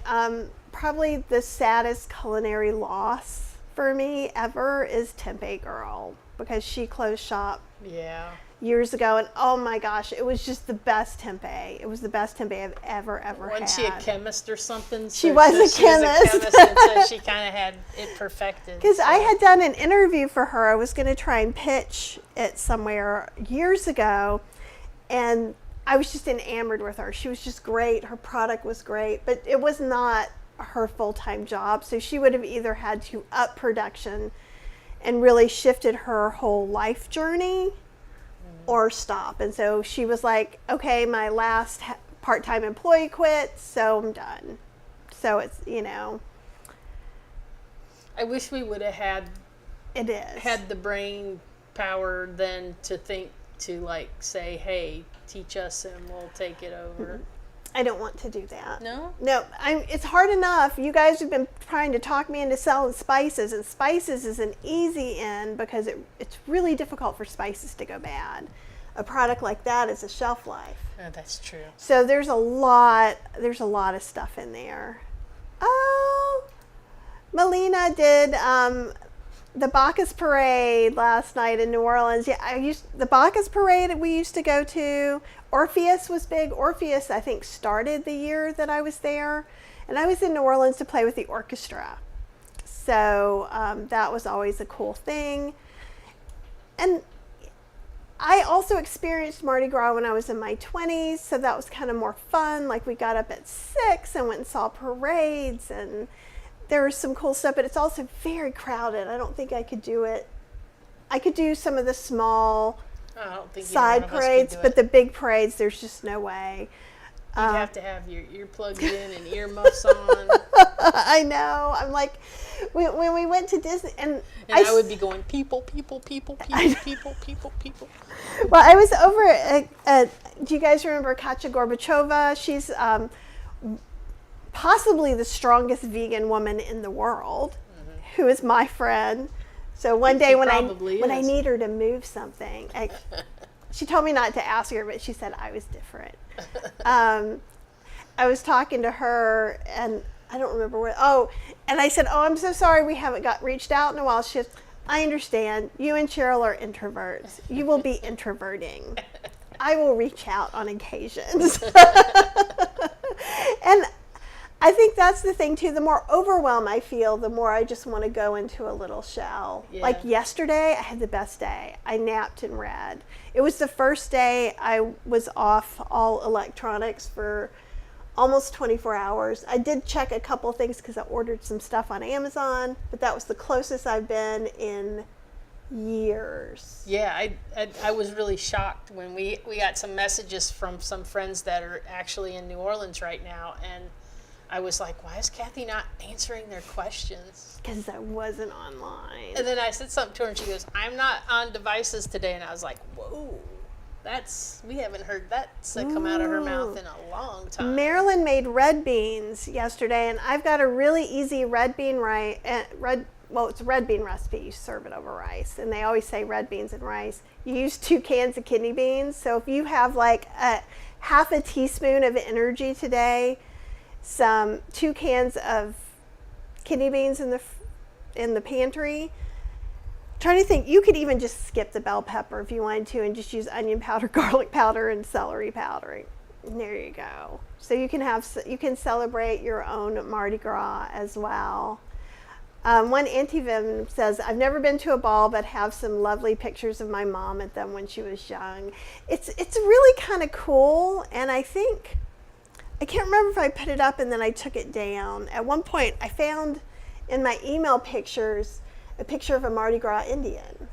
probably the saddest culinary loss for me ever is Tempeh Girl, because she closed shop. Yeah. Years ago, and oh my gosh, it was just the best tempeh. It was the best tempeh I've ever had. Wasn't she a chemist or something? She was a chemist. And so she kind of had it perfected. Because I had done an interview for her. I was going to try and pitch it somewhere years ago, and I was just enamored with her. She was just great. Her product was great, but it was not her full-time job, so she would have either had to up production and really shifted her whole life journey, or stop. And so she was like, okay, my last part-time employee quit, so I'm done. So it's, you know. I wish we would have had the brain power then to think, to like say, hey, teach us and we'll take it over. I don't want to do that. No? No, it's hard enough. You guys have been trying to talk me into selling spices, and spices is an easy in because it's really difficult for spices to go bad. A product like that is a shelf life. Oh, that's true. So there's a lot of stuff in there. Oh, Melina did the Bacchus Parade last night in New Orleans. Yeah, the Bacchus Parade we used to go to. Orpheus was big. Orpheus, I think, started the year that I was there. And I was in New Orleans to play with the orchestra. So that was always a cool thing. And I also experienced Mardi Gras when I was in my 20s. So that was kind of more fun. Like, we got up at 6 and went and saw parades, and there was some cool stuff, but it's also very crowded. I don't think I could do it. I could do some of the small side parades, but the big parades, there's just no way. You'd have to have your earplugs in and earmuffs on. I know. I'm like, when we went to Disney, and I would be going, people. Well, I was over at do you guys remember Katya Gorbachova? She's possibly the strongest vegan woman in the world, who is my friend. So one day when I need her to move something, she told me not to ask her, but she said I was different. I was talking to her, and I don't remember what. Oh, and I said, "Oh, I'm so sorry we haven't reached out in a while." She said, "I understand. You and Cheryl are introverts. You will be introverting. I will reach out on occasions." And I think that's the thing too. The more overwhelmed I feel, the more I just want to go into a little shell. Yeah. Like yesterday, I had the best day. I napped and read. It was the first day I was off all electronics for almost 24 hours. I did check a couple things because I ordered some stuff on Amazon, but that was the closest I've been in years. Yeah, I was really shocked when we got some messages from some friends that are actually in New Orleans right now, and I was like, why is Kathy not answering their questions? Because I wasn't online. And then I said something to her, and she goes, I'm not on devices today. And I was like, whoa. We haven't heard that come out of her mouth in a long time. Marilyn made red beans yesterday, and I've got a really easy red bean it's a red bean recipe. You serve it over rice, and they always say red beans and rice. You use 2 cans of kidney beans. So if you have like a half a teaspoon of energy today, 2 cans of kidney beans in the pantry. Trying to think, you could even just skip the bell pepper if you wanted to and just use onion powder, garlic powder, and celery powder. And there you go. So you can celebrate your own Mardi Gras as well. One Antivim says, I've never been to a ball, but have some lovely pictures of my mom at them when she was young. It's really kind of cool, and I can't remember if I put it up and then I took it down. At one point, I found in my email pictures a picture of a Mardi Gras Indian,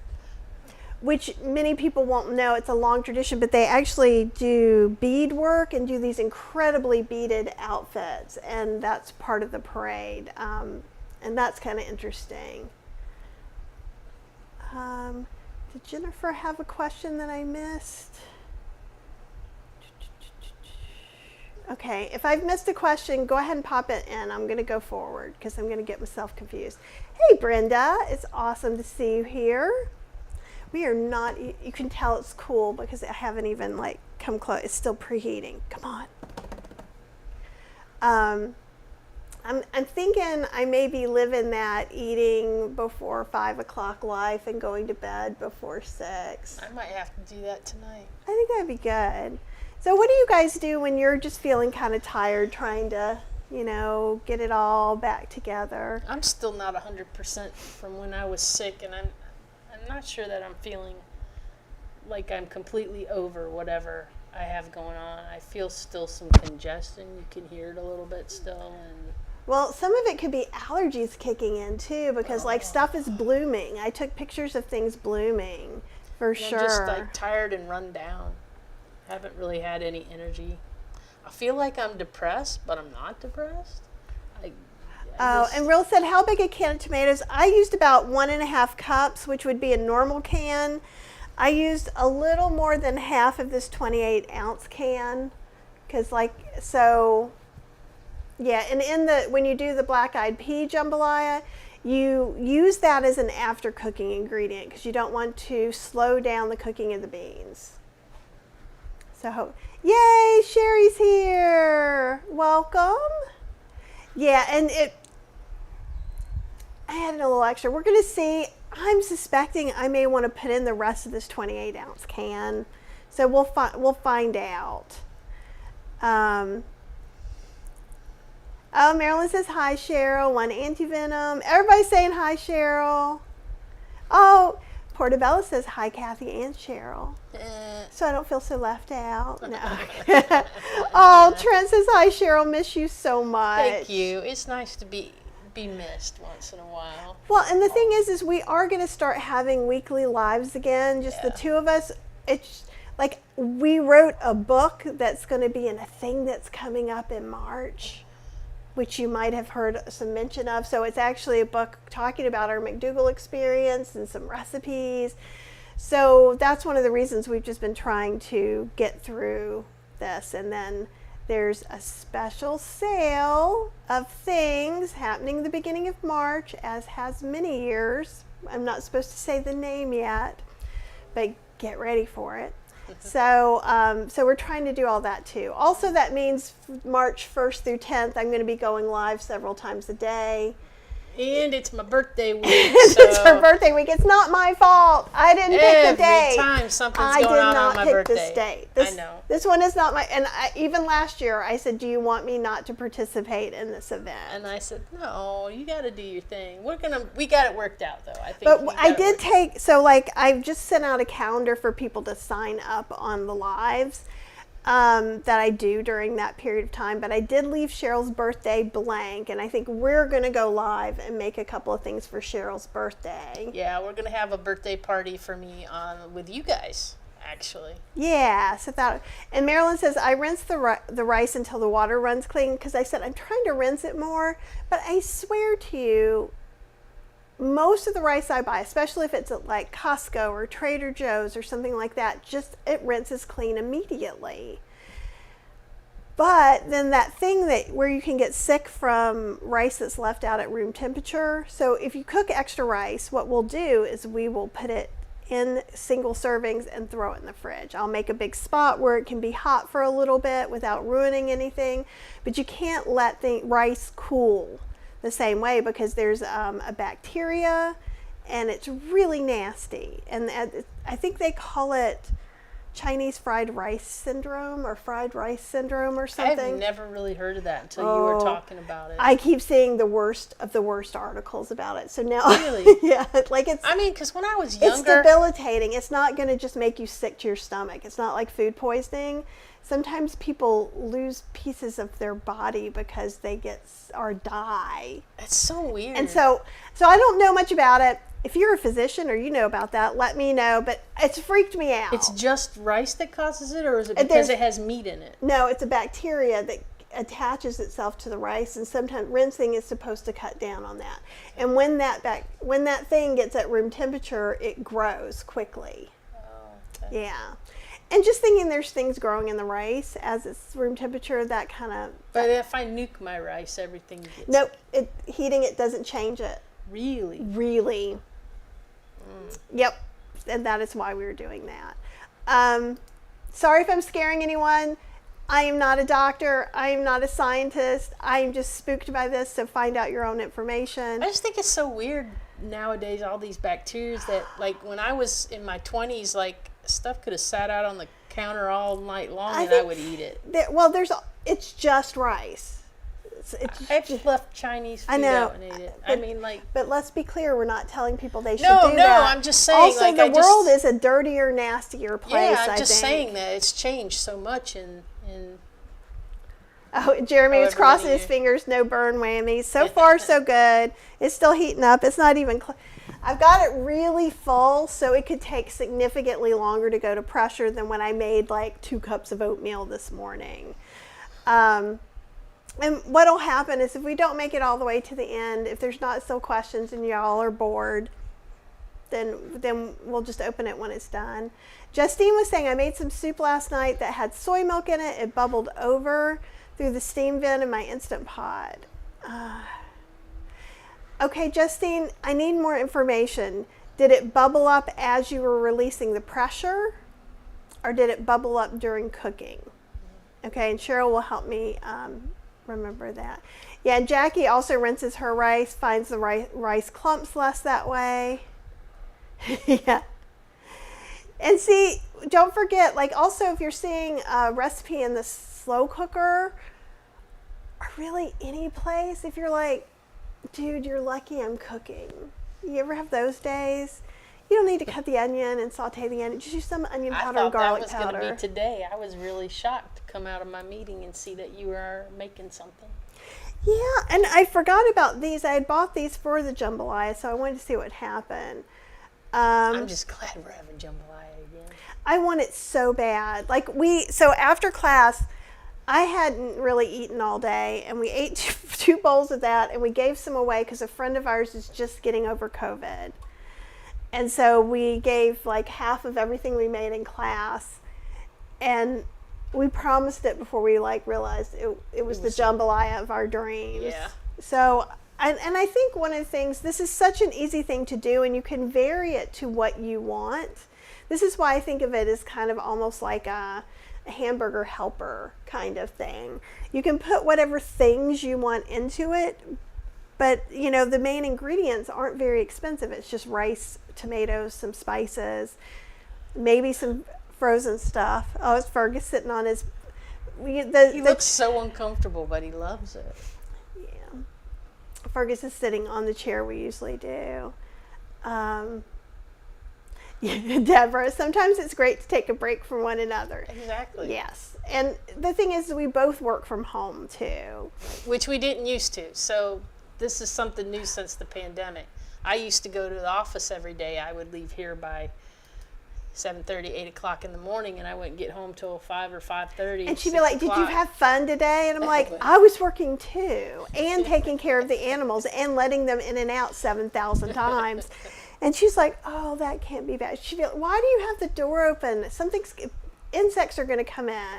which many people won't know. It's a long tradition, but they actually do bead work and do these incredibly beaded outfits, and that's part of the parade, and that's kind of interesting. Did Jennifer have a question that I missed? Okay, if I've missed a question, go ahead and pop it in. I'm going to go forward because I'm going to get myself confused. Hey, Brenda, it's awesome to see you here. We are not, you can tell it's cool because I haven't even come close. It's still preheating. Come on. I'm thinking I may be living that eating before 5 o'clock life and going to bed before 6. I might have to do that tonight. I think that'd be good. So what do you guys do when you're just feeling kind of tired, trying to, get it all back together? I'm still not 100% from when I was sick, and I'm not sure that I'm feeling like I'm completely over whatever I have going on. I feel still some congestion. You can hear it a little bit still, and well, some of it could be allergies kicking in too, because stuff is blooming. I took pictures of things blooming, for sure. I'm just tired and run down. Haven't really had any energy. I feel like I'm depressed, but I'm not depressed. And Real said, how big a can of tomatoes? I used about 1.5 cups, which would be a normal can. I used a little more than half of this 28-ounce can, because yeah, and when you do the black-eyed pea jambalaya, you use that as an after-cooking ingredient because you don't want to slow down the cooking of the beans. So, yay, Sherry's here. Welcome. Yeah, and I had a little extra. We're going to see. I'm suspecting I may want to put in the rest of this 28-ounce can. So we'll find out. Marilyn says, hi, Cheryl. One anti-venom. Everybody's saying hi, Cheryl. Oh, Portobello says, hi, Kathy and Cheryl. So I don't feel so left out. No. Oh, Trent says, hi, Cheryl. Miss you so much. Thank you. It's nice to be missed once in a while. Well, and the thing is we are going to start having weekly lives again, just the two of us. It's like we wrote a book that's going to be in a thing that's coming up in March, which you might have heard some mention of. So it's actually a book talking about our McDougall experience and some recipes. So that's one of the reasons we've just been trying to get through this. And then there's a special sale of things happening the beginning of March, as has many years. I'm not supposed to say the name yet, but get ready for it. So we're trying to do all that too. Also, that means March 1st through 10th, I'm going to be going live several times a day. And it's my birthday week. It's her birthday week. It's not my fault. I didn't pick the date. Every time something's going on my birthday. I did not pick this date. I know. This one is not my, and even last year I said, do you want me not to participate in this event? And I said, no, you got to do your thing. We got it worked out though. I think. But I did take, I've just sent out a calendar for people to sign up on the lives that I do during that period of time. But I did leave Cheryl's birthday blank, and I think we're going to go live and make a couple of things for Cheryl's birthday. Yeah, we're going to have a birthday party for me with you guys, actually. Yeah, and Marilyn says, I rinse the rice until the water runs clean, because I said I'm trying to rinse it more, but I swear to you, most of the rice I buy, especially if it's at like Costco or Trader Joe's or something like that, it rinses clean immediately. But then that thing where you can get sick from rice that's left out at room temperature. So if you cook extra rice, what we'll do is we will put it in single servings and throw it in the fridge. I'll make a big spot where it can be hot for a little bit without ruining anything. But you can't let the rice cool the same way because there's a bacteria and it's really nasty. And I think they call it Chinese fried rice syndrome or fried rice syndrome or something. I've never really heard of that until you were talking about it. I keep seeing the worst of the worst articles about it. So now, really, yeah, like I mean, because when I was younger, it's debilitating. It's not going to just make you sick to your stomach. It's not like food poisoning. Sometimes people lose pieces of their body because they get or die. It's so weird. And so I don't know much about it. If you're a physician or you know about that, let me know. But it's freaked me out. It's just rice that causes it, or is it because it has meat in it? No, it's a bacteria that attaches itself to the rice, and sometimes rinsing is supposed to cut down on that. And when that thing gets at room temperature, it grows quickly. Oh, okay. Yeah. And just thinking there's things growing in the rice as it's room temperature, that kind of... But if I nuke my rice, everything gets... Nope. Heating it doesn't change it. Really? Really. Yep, and that is why we were doing that. Sorry if I'm scaring anyone. I am not a doctor. I am not a scientist. I am just spooked by this, so find out your own information. I just think it's so weird nowadays, all these bacteria that, like, when I was in my 20s, like, stuff could have sat out on the counter all night long and I would eat it. It's just rice. I've left Chinese food out and ate it. But let's be clear, we're not telling people they should do that. No, I'm just saying. Also, the world is a dirtier, nastier place, Yeah, I'm just saying that it's changed so much in Oh, Jeremy was crossing his fingers, no burn whammies. So far, so good. It's still heating up. It's not even... I've got it really full, so it could take significantly longer to go to pressure than when I made like 2 cups of oatmeal this morning. And what'll happen is if we don't make it all the way to the end, if there's not still questions and y'all are bored, then we'll just open it when it's done. Justine was saying, I made some soup last night that had soy milk in it. It bubbled over through the steam vent in my Instant Pot. Okay, Justine, I need more information. Did it bubble up as you were releasing the pressure, or did it bubble up during cooking? Okay, and Cheryl will help me remember that. Yeah, and Jackie also rinses her rice, finds the rice clumps less that way. Yeah. And see, don't forget, like also if you're seeing a recipe in the slow cooker, or really any place, if you're like, dude, you're lucky I'm cooking. You ever have those days? You don't need to cut the onion and saute the onion. Just use some onion powder and garlic powder. I thought that was going to be today. I was really shocked to come out of my meeting and see that you were making something. Yeah, and I forgot about these. I had bought these for the jambalaya, so I wanted to see what happened. I'm just glad we're having jambalaya again. I want it so bad. So after class, I hadn't really eaten all day, and we ate 2 bowls of that, and we gave some away because a friend of ours is just getting over COVID. And so we gave like half of everything we made in class, and we promised it before we realized it was the jambalaya of our dreams. Yeah. So, and I think one of the things, this is such an easy thing to do, and you can vary it to what you want. This is why I think of it as kind of almost like a hamburger helper kind of thing. You can put whatever things you want into it, but the main ingredients aren't very expensive. It's just rice, tomatoes, some spices, maybe some frozen stuff. Oh, it's Fergus sitting on his... He looks so uncomfortable, but he loves it. Yeah. Fergus is sitting on the chair we usually do. Deborah, sometimes it's great to take a break from one another. Exactly. Yes. And the thing is, we both work from home, too. Which we didn't used to. So this is something new since the pandemic. I used to go to the office every day. I would leave here by 7:30, 8 o'clock in the morning, and I wouldn't get home till 5 or 5:30. And she'd be like, did you have fun today? And I'm like, I was working too, and taking care of the animals and letting them in and out 7,000 times. And she's like, oh, that can't be bad. She'd be like, why do you have the door open? Insects are going to come in.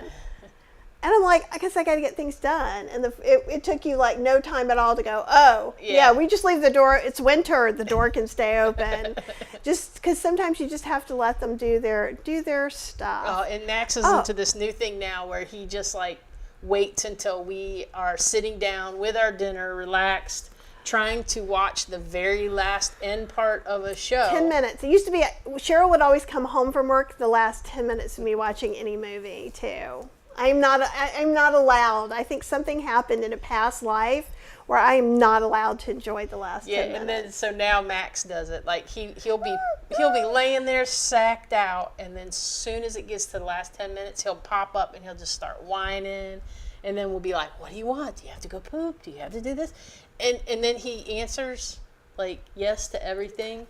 And I'm like, I guess I got to get things done. And it took you like no time at all to go, oh, yeah, we just leave the door. It's winter. The door can stay open. Just because sometimes you just have to let them do their stuff. Oh, and Max is into this new thing now where he just like waits until we are sitting down with our dinner, relaxed, trying to watch the very last end part of a show. 10 minutes. It used to be, Cheryl would always come home from work the last 10 minutes of me watching any movie too. I'm not allowed. I think something happened in a past life where I am not allowed to enjoy the last 10 minutes. Yeah, and then so now Max does it. Like he'll be laying there sacked out, and then as soon as it gets to the last 10 minutes, he'll pop up and he'll just start whining, and then we'll be like, "What do you want? Do you have to go poop? Do you have to do this?" And then he answers like yes to everything.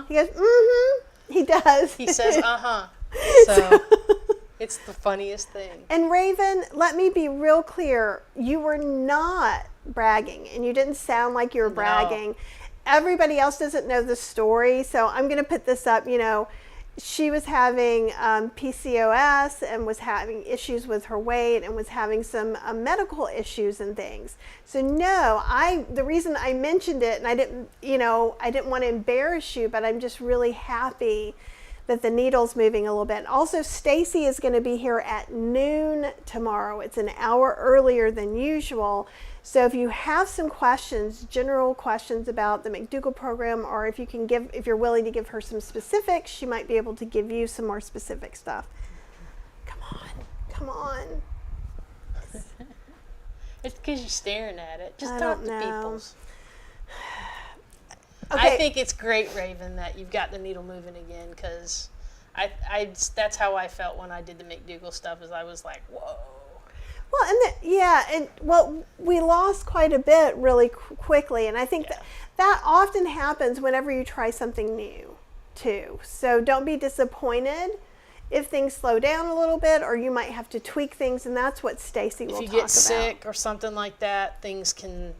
He goes, He does. He says So it's the funniest thing. And Raven, let me be real clear. You were not bragging, and you didn't sound like you were bragging. No. Everybody else doesn't know the story, so I'm going to put this up. You know, she was having PCOS and was having issues with her weight and was having some medical issues and things. So no, the reason I mentioned it, and I didn't want to embarrass you, but I'm just really happy that the needle's moving a little bit. Also, Stacy is going to be here at noon tomorrow. It's an hour earlier than usual. So if you have some questions, general questions about the McDougall program, or if you're willing to give her some specifics, she might be able to give you some more specific stuff. Come on. It's because you're staring at it. Just I talk don't to know. peoples. Okay. I think it's great, Raven, that you've got the needle moving again, because that's how I felt when I did the McDougall stuff. Is I was like, whoa. Well, we lost quite a bit really quickly, and I think that often happens whenever you try something new, too. So don't be disappointed if things slow down a little bit, or you might have to tweak things, and that's what Stacy will talk about. If you get sick or something like that, things can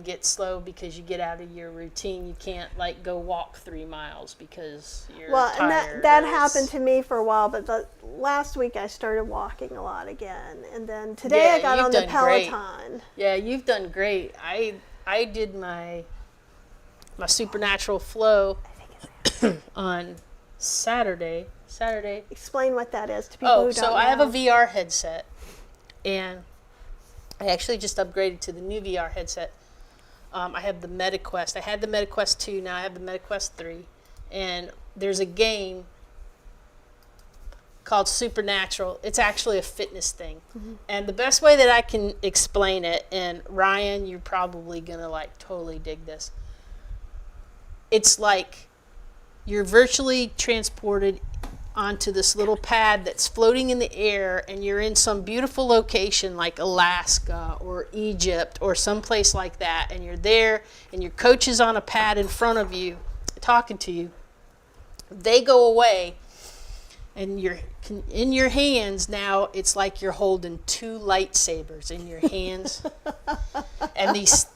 get slow because you get out of your routine. You can't like go walk 3 miles because you're tired. And that happened to me for a while, but last week I started walking a lot again, and then today I got on the Peloton. Great. Yeah, you've done great. I did my supernatural flow on Saturday. Explain what that is to people who don't know. So I have a VR headset, and I actually just upgraded to the new VR headset. I have the MetaQuest. I had the MetaQuest 2, now I have the MetaQuest 3. And there's a game called Supernatural. It's actually a fitness thing. Mm-hmm. And the best way that I can explain it, and Ryan, you're probably going to like totally dig this. It's like you're virtually transported onto this little pad that's floating in the air, and you're in some beautiful location like Alaska or Egypt or someplace like that, and you're there, and your coach is on a pad in front of you talking to you. They go away, and you're in your hands now. It's like you're holding 2 lightsabers in your hands, and these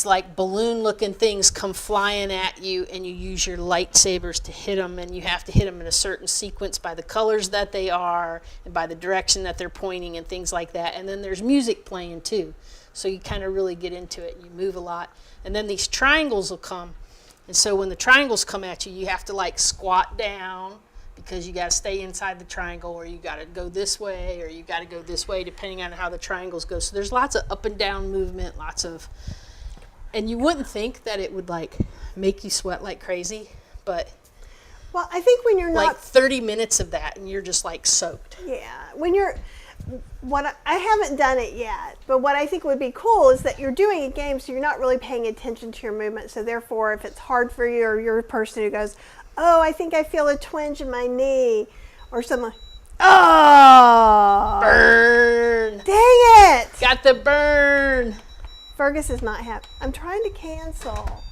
like balloon looking things come flying at you, and you use your lightsabers to hit them, and you have to hit them in a certain sequence by the colors that they are and by the direction that they're pointing and things like that. And then there's music playing too, so you kind of really get into it and you move a lot. And then these triangles will come, and so when the triangles come at you, you have to like squat down, because you got to stay inside the triangle, or you got to go this way, or you got to go this way, depending on how the triangles go. So there's lots of up and down movement, and you wouldn't think that it would like make you sweat like crazy, but well, I think when you're not like 30 minutes of that, and you're just like soaked. Yeah, I haven't done it yet, but what I think would be cool is that you're doing a game, so you're not really paying attention to your movement. So therefore, if it's hard for you, or you're a person who goes, oh, I think I feel a twinge in my knee, or something. Oh! Burn! Dang it! Got the burn! Fergus is not happy. I'm trying to cancel.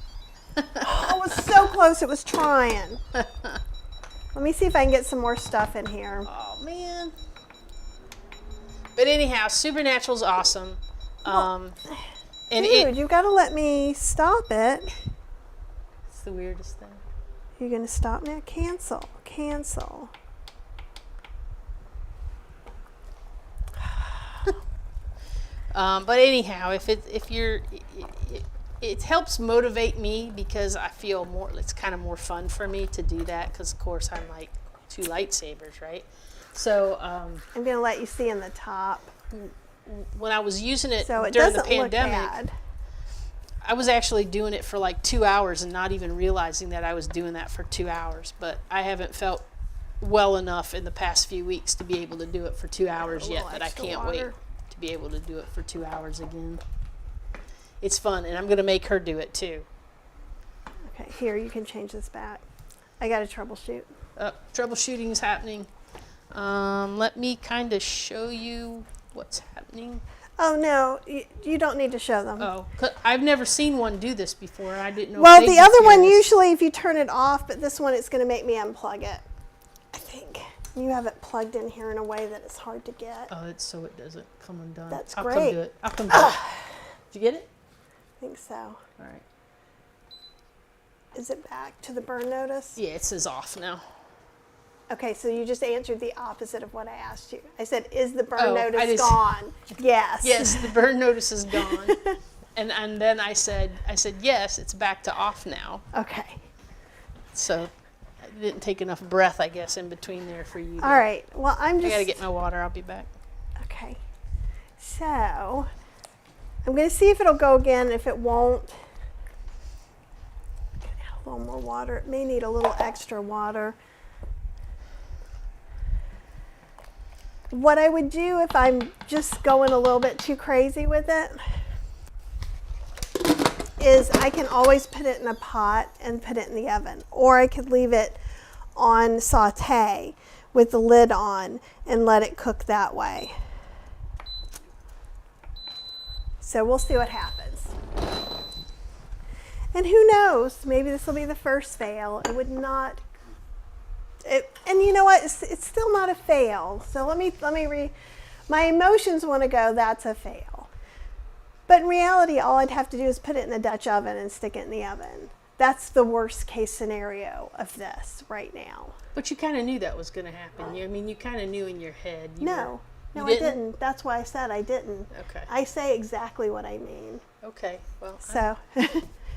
Oh, it was so close. It was trying. Let Let me see if I can get some more stuff in here. Oh, man. But anyhow, Supernatural's awesome. Well, and dude, you got to let me stop it. It's the weirdest thing. You're going to stop now? Cancel. Cancel. But anyhow, it helps motivate me because I feel more, it's kind of more fun for me to do that because, of course, I'm like 2 lightsabers, right? So I'm going to let you see in the top. When I was using it So it during the doesn't look pandemic, bad. I was actually doing it for like 2 hours and not even realizing that I was doing that for 2 hours. But I haven't felt well enough in the past few weeks to be able to do it for 2 hours yet, but I can't wait to be able to do it for 2 hours again. It's fun, and I'm going to make her do it too. Okay, here, you can change this back. I got to troubleshoot. Troubleshooting is happening. Let me kind of show you what's happening. Oh, no, you don't need to show them. Oh, I've never seen one do this before. I didn't know. Well, the other one, usually if you turn it off, but this one, it's going to make me unplug it, I think. You have it plugged in here in a way that it's hard to get. Oh, it's so it doesn't come undone. That's I'll great. come do it. I'll come do it. Did you get it? I think so. All right. Is it back to the burn notice? Yeah, it says off now. Okay, so you just answered the opposite of what I asked you. I said, is the burn notice just, gone? Yes. Yes, the burn notice is gone. and then I said, yes, it's back to off now. Okay. So I didn't take enough breath, I guess, in between there for you. All right. Well, I got to get my water. I'll be back. Okay. So I'm going to see if it'll go again. If it won't, I'm going to add a little more water. It may need a little extra water. What I would do if I'm just going a little bit too crazy with it is I can always put it in a pot and put it in the oven. Or I could leave it on Sautéing with the lid on and let it cook that way. So we'll see what happens. And who knows, maybe this will be the first fail. It would not, and you know what, it's still not a fail. So let me my emotions want to go, that's a fail. But in reality, all I'd have to do is put it in the Dutch oven and stick it in the oven. That's the worst case scenario of this right now. But you kind of knew that was going to happen. You kind of knew in your head. No, I didn't. That's why I said I didn't. Okay. I say exactly what I mean. Okay, well. So,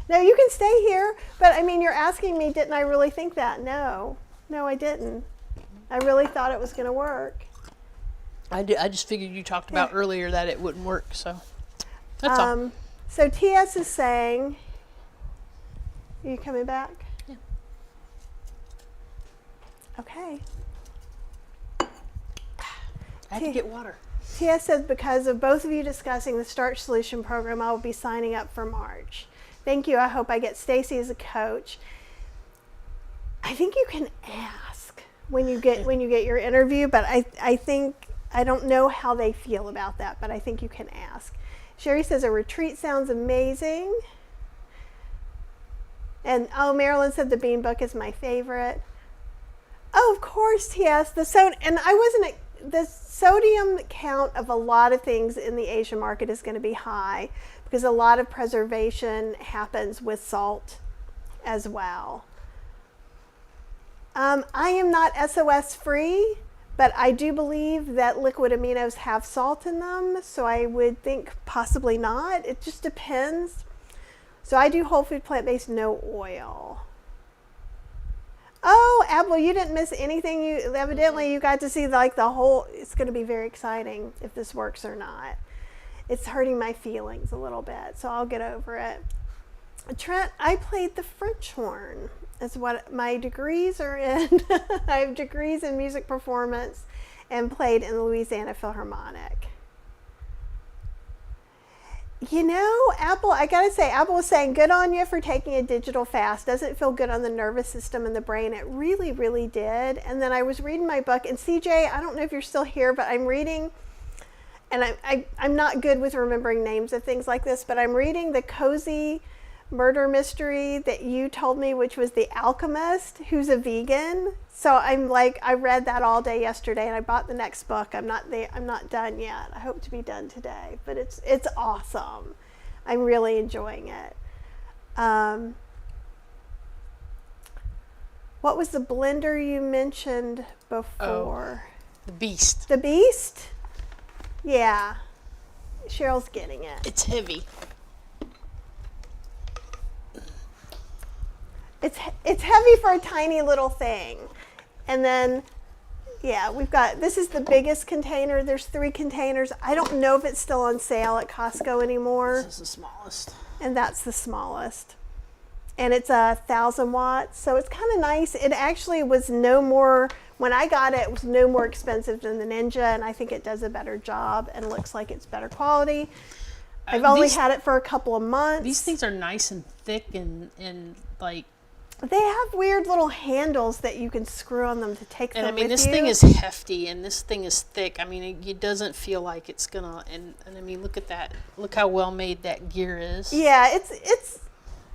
no, you can stay here. But I mean, you're asking me, didn't I really think that? No, I didn't. I really thought it was going to work. I just figured you talked about earlier that it wouldn't work, so that's all. So TS is saying, are you coming back? Yeah. Okay. I had to get water. TS says, because of both of you discussing the Starch Solution program, I will be signing up for March. Thank you. I hope I get Stacy as a coach. I think you can ask when you get your interview, but I think, I don't know how they feel about that, but I think you can ask. Sherry says a retreat sounds amazing. And Marilyn said the bean book is my favorite. Oh, of course, TS. The sodium count of a lot of things in the Asian market is going to be high because a lot of preservation happens with salt as well. I am not SOS free, but I do believe that liquid aminos have salt in them, so I would think possibly not. It just depends. So I do whole food, plant-based, no oil. Oh, Apple, you didn't miss anything. Evidently you got to see like the whole, it's going to be very exciting if this works or not. It's hurting my feelings a little bit, so I'll get over it. Trent, I played the French horn. That's what my degrees are in. I have degrees in music performance and played in the Louisiana Philharmonic. You know, Apple, I gotta say, Apple was saying, good on you for taking a digital fast. Doesn't feel good on the nervous system and the brain. It really, really did. And then I was reading my book, and CJ, I don't know if you're still here, but I'm reading, and I'm not good with remembering names of things like this, but I'm reading The Cozy murder mystery that you told me, which was The Alchemist, who's a vegan. So I'm like, I read that all day yesterday, and I bought the next book. I'm not done yet. I hope to be done today, but it's awesome. I'm really enjoying it. What was the blender you mentioned before? The Beast. The Beast? Yeah. Cheryl's getting it. It's heavy. It's heavy for a tiny little thing. And then, yeah, this is the biggest container. There's 3 containers. I don't know if it's still on sale at Costco anymore. This is the smallest. And that's the smallest. And it's 1,000 watts, so it's kind of nice. It actually was no more, when I got it, it was no more expensive than the Ninja, and I think it does a better job and looks like it's better quality. I've only had it for a couple of months. These things are nice and thick and like... They have weird little handles that you can screw on them to take them with you. And I mean, this thing is hefty, and this thing is thick. I mean, it doesn't feel like it's gonna, and I mean, look at that. Look how well made that gear is. Yeah,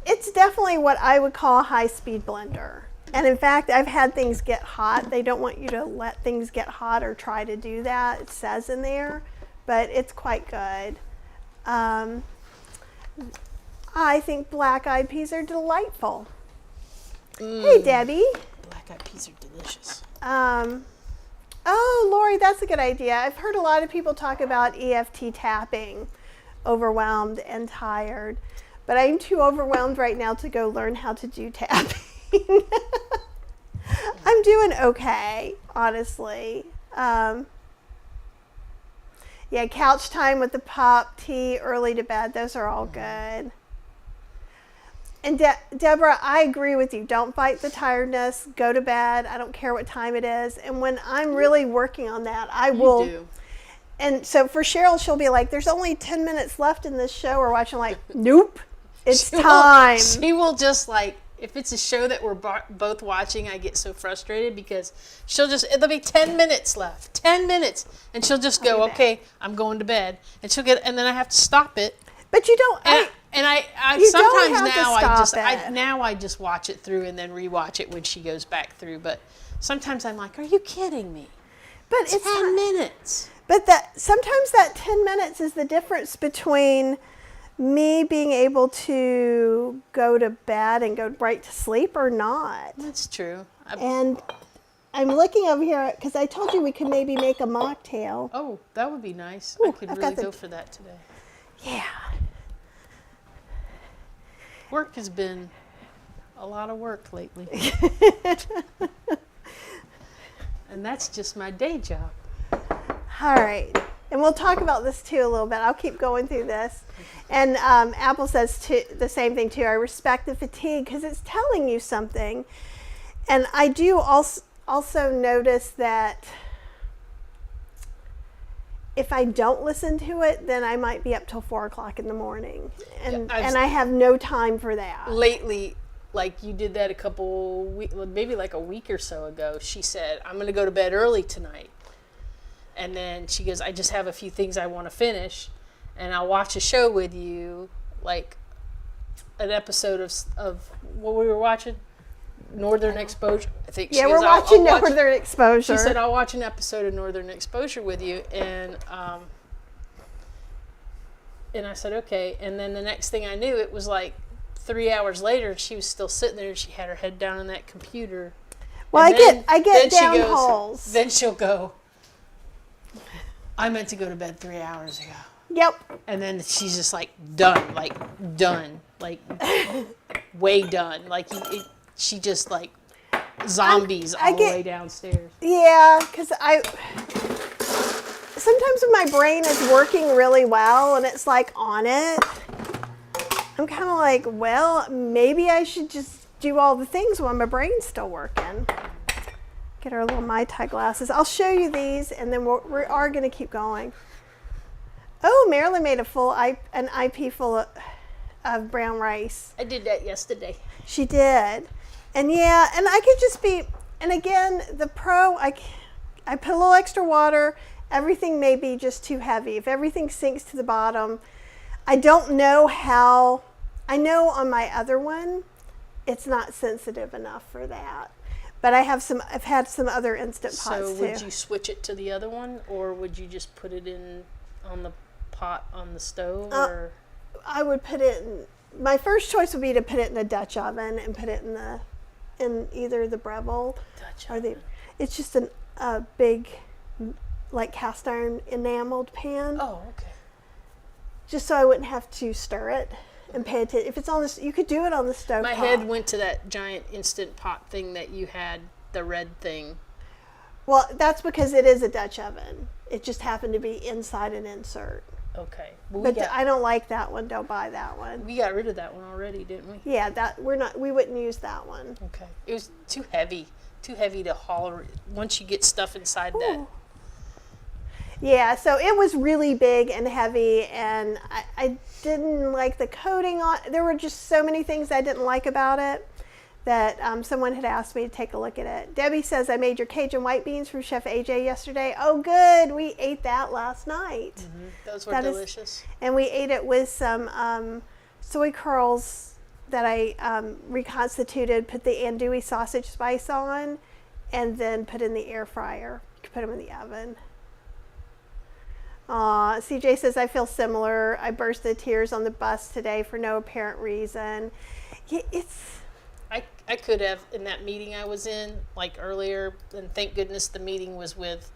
it's definitely what I would call a high-speed blender. And in fact, I've had things get hot. They don't want you to let things get hot or try to do that. It says in there, but it's quite good. I think black-eyed peas are delightful. Hey, Debbie. Black-eyed peas are delicious. Oh, Lori, that's a good idea. I've heard a lot of people talk about EFT tapping, overwhelmed and tired. But I'm too overwhelmed right now to go learn how to do tapping. I'm doing okay, honestly. Yeah, couch time with the pup, tea, early to bed, those are all good. And Deborah, I agree with you. Don't fight the tiredness. Go to bed. I don't care what time it is. And when I'm really working on that, I will. You do. And so for Cheryl, she'll be like, there's only 10 minutes left in this show we're watching. Like, nope, it's time. She will just like, if it's a show that we're both watching, I get so frustrated because it'll be 10 minutes left. 10 minutes. And she'll just go, okay, I'm going to bed. And and then I have to stop it. But you don't. I just watch it through and then rewatch it when she goes back through. But sometimes I'm like, are you kidding me? But it's 10 minutes. But sometimes that 10 minutes is the difference between me being able to go to bed and go right to sleep or not. That's true. And I'm looking over here because I told you we could maybe make a mocktail. Oh, that would be nice. Ooh, I could really go for that today. Yeah. Work has been a lot of work lately. And that's just my day job. All right. And we'll talk about this too a little bit. I'll keep going through this. And Apple says the same thing too. I respect the fatigue because it's telling you something. And I do also notice that if I don't listen to it, then I might be up till 4 o'clock in the morning. And I have no time for that. Lately, like you did that a couple weeks, maybe like a week or so ago, she said, I'm going to go to bed early tonight. And then she goes, I just have a few things I want to finish. And I'll watch a show with you, like an episode of what we were watching. Northern Exposure, I think. Yeah, we're watching Northern Exposure. She said, I'll watch an episode of Northern Exposure with you. And I said, okay. And then the next thing I knew, it was like 3 hours later, and she was still sitting there, and she had her head down on that computer. Well, I get down holes. Then she'll go, I meant to go to bed 3 hours ago. Yep. And then she's just like, done, way done. Like, she just like zombies all the way downstairs. Yeah, because sometimes when my brain is working really well and it's like on it, I'm kind of like, well, maybe I should just do all the things while my brain's still working. Get our little Mai Tai glasses. I'll show you these, and then we are going to keep going. Oh, Marilyn made an IP full of brown rice. I did that yesterday. She did. And yeah, and I could just be, and again, the Pro, I put a little extra water. Everything may be just too heavy. If everything sinks to the bottom, I don't know how I know on my other one, it's not sensitive enough for that. But I've had some other Instant Pots too. So would you switch it to the other one, or would you just put it in on the pot on the stove? Or I would put it in, my first choice would be to put it in a Dutch oven and put it in either the Breville or it's just a big, like, cast iron enameled pan. Oh, okay. Just so I wouldn't have to stir it and pay attention. If it's on this, you could do it on the stove. My head went to that giant Instant Pot thing that you had, the red thing. Well, that's because it is a Dutch oven. It just happened to be inside an insert. Okay. But I don't like that one. Don't buy that one. We got rid of that one already, didn't we? Yeah, we wouldn't use that one. Okay. It was too heavy to haul once you get stuff inside that. Yeah, so it was really big and heavy, and I didn't like the coating on. There were just so many things I didn't like about it that someone had asked me to take a look at it. Debbie says, I made your Cajun white beans from Chef AJ yesterday. Oh, good. We ate that last night. Mm-hmm. Those were delicious. And we ate it with some soy curls that I reconstituted, put the andouille sausage spice on, and then put in the air fryer. You could put them in the oven. CJ says, I feel similar. I burst into tears on the bus today for no apparent reason. Yeah, I could have, in that meeting I was in, like earlier, and thank goodness the meeting was with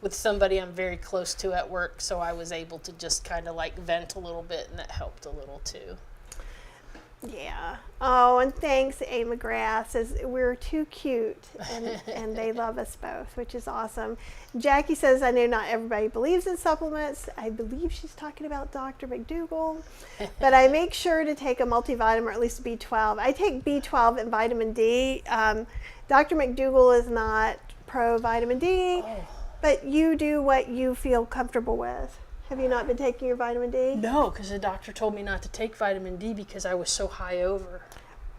somebody I'm very close to at work, so I was able to just kind of like vent a little bit, and that helped a little too. Yeah. Oh, and thanks, A. McGrath says we're too cute, and they love us both, which is awesome. Jackie says, I know not everybody believes in supplements. I believe she's talking about Dr. McDougall, but I make sure to take a multivitamin or at least B12. I take B12 and vitamin D. Dr. McDougall is not pro vitamin D, but you do what you feel comfortable with. Have you not been taking your vitamin D? No, because the doctor told me not to take vitamin D because I was so high over.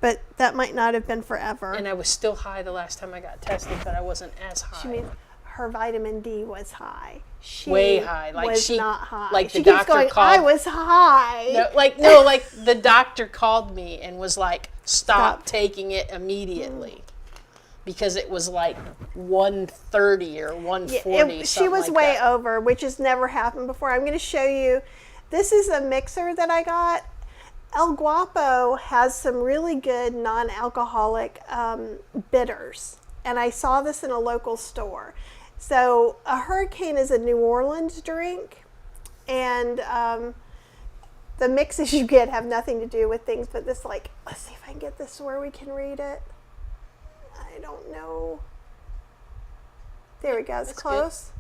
But that might not have been forever. And I was still high the last time I got tested, but I wasn't as high. She means her vitamin D was high. She way high. Like was she, not high. Like she the keeps doctor going, called. I was high. No, like the doctor called me and was like, stop taking it immediately. Because it was like 130 or 140. She was way over, which has never happened before. I'm going to show you. This is a mixer that I got. El Guapo has some really good non-alcoholic bitters. And I saw this in a local store. So a Hurricane is a New Orleans drink. And the mixes you get have nothing to do with things. But this, like, let's see if I can get this where we can read it. I don't know. There we go. It's close.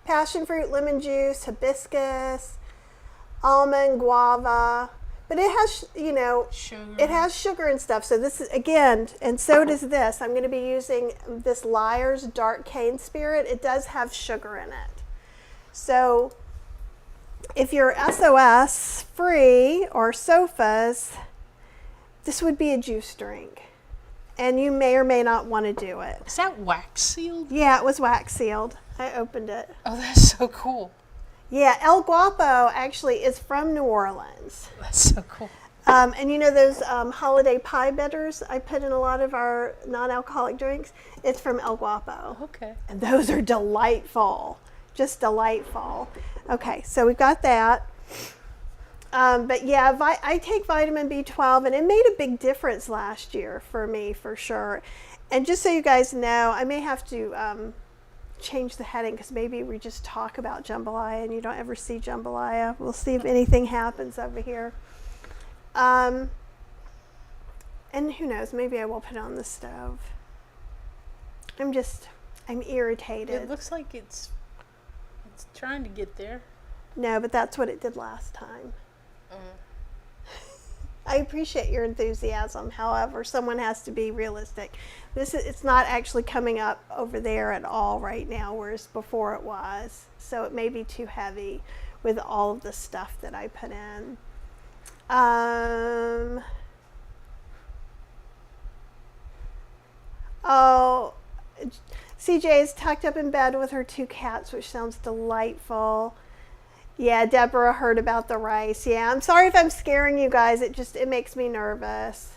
Good. Passion fruit, lemon juice, hibiscus, almond, guava. But it has, sugar. It has sugar and stuff. So this is, again, and so does this. I'm going to be using this Lyre's Dark Cane Spirit. It does have sugar in it. So if you're SOS free or SOFAs, this would be a juice drink. And you may or may not want to do it. Is that wax sealed? Yeah, it was wax sealed. I opened it. Oh, that's so cool. Yeah, El Guapo actually is from New Orleans. That's so cool. And you know those holiday pie bitters I put in a lot of our non-alcoholic drinks? It's from El Guapo. Okay. And those are delightful. Just delightful. Okay, so we've got that. But yeah, I take vitamin B12, and it made a big difference last year for me, for sure. And just so you guys know, I may have to change the heading because maybe we just talk about jambalaya and you don't ever see jambalaya. We'll see if anything happens over here. And who knows, maybe I will put it on the stove. I'm irritated. It looks like it's trying to get there. No, but that's what it did last time. I appreciate your enthusiasm. However, someone has to be realistic. It's not actually coming up over there at all right now, whereas before it was. So it may be too heavy with all of the stuff that I put in. CJ is tucked up in bed with her 2 cats, which sounds delightful. Yeah, Deborah heard about the rice. Yeah, I'm sorry if I'm scaring you guys. It makes me nervous.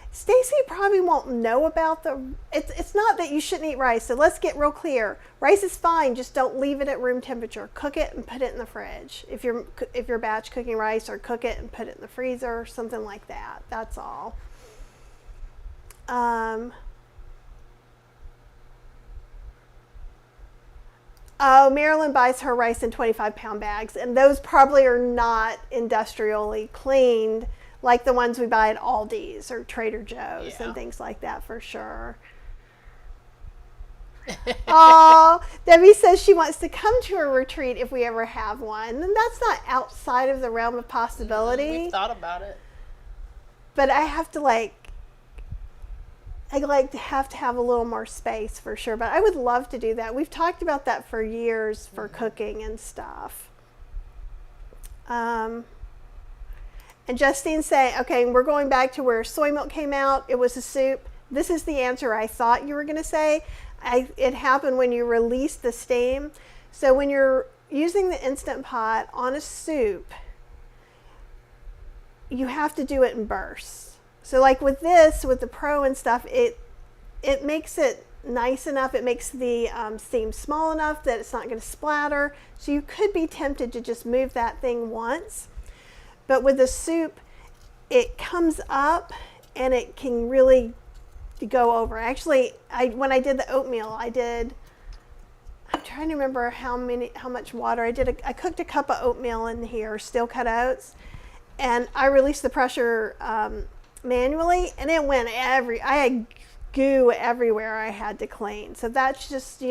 Stacy probably won't know about it's not that you shouldn't eat rice. So let's get real clear. Rice is fine, just don't leave it at room temperature. Cook it and put it in the fridge. If you're batch cooking rice, or cook it and put it in the freezer, something like that. That's all. Oh, Marilyn buys her rice in 25-pound bags, and those probably are not industrially cleaned like the ones we buy at Aldi's or Trader Joe's and things like that, for sure. Oh, Debbie says she wants to come to a retreat if we ever have one. And that's not outside of the realm of possibility. We've thought about it. But I have to have to have a little more space for sure. But I would love to do that. We've talked about that for years for cooking and stuff. And Justine's saying, okay, we're going back to where soy milk came out. It was a soup. This is the answer I thought you were going to say. It happened when you release the steam. So when you're using the Instant Pot on a soup, you have to do it in bursts. So like with the Pro and stuff, it makes it nice enough. It makes the steam small enough that it's not going to splatter. So you could be tempted to just move that thing once. But with the soup, it comes up and it can really go over. Actually, when I did the oatmeal, I'm trying to remember how much water I did. I cooked a cup of oatmeal in here, steel cut oats, and I released the pressure manually, and it went I had goo everywhere I had to clean. So that's just,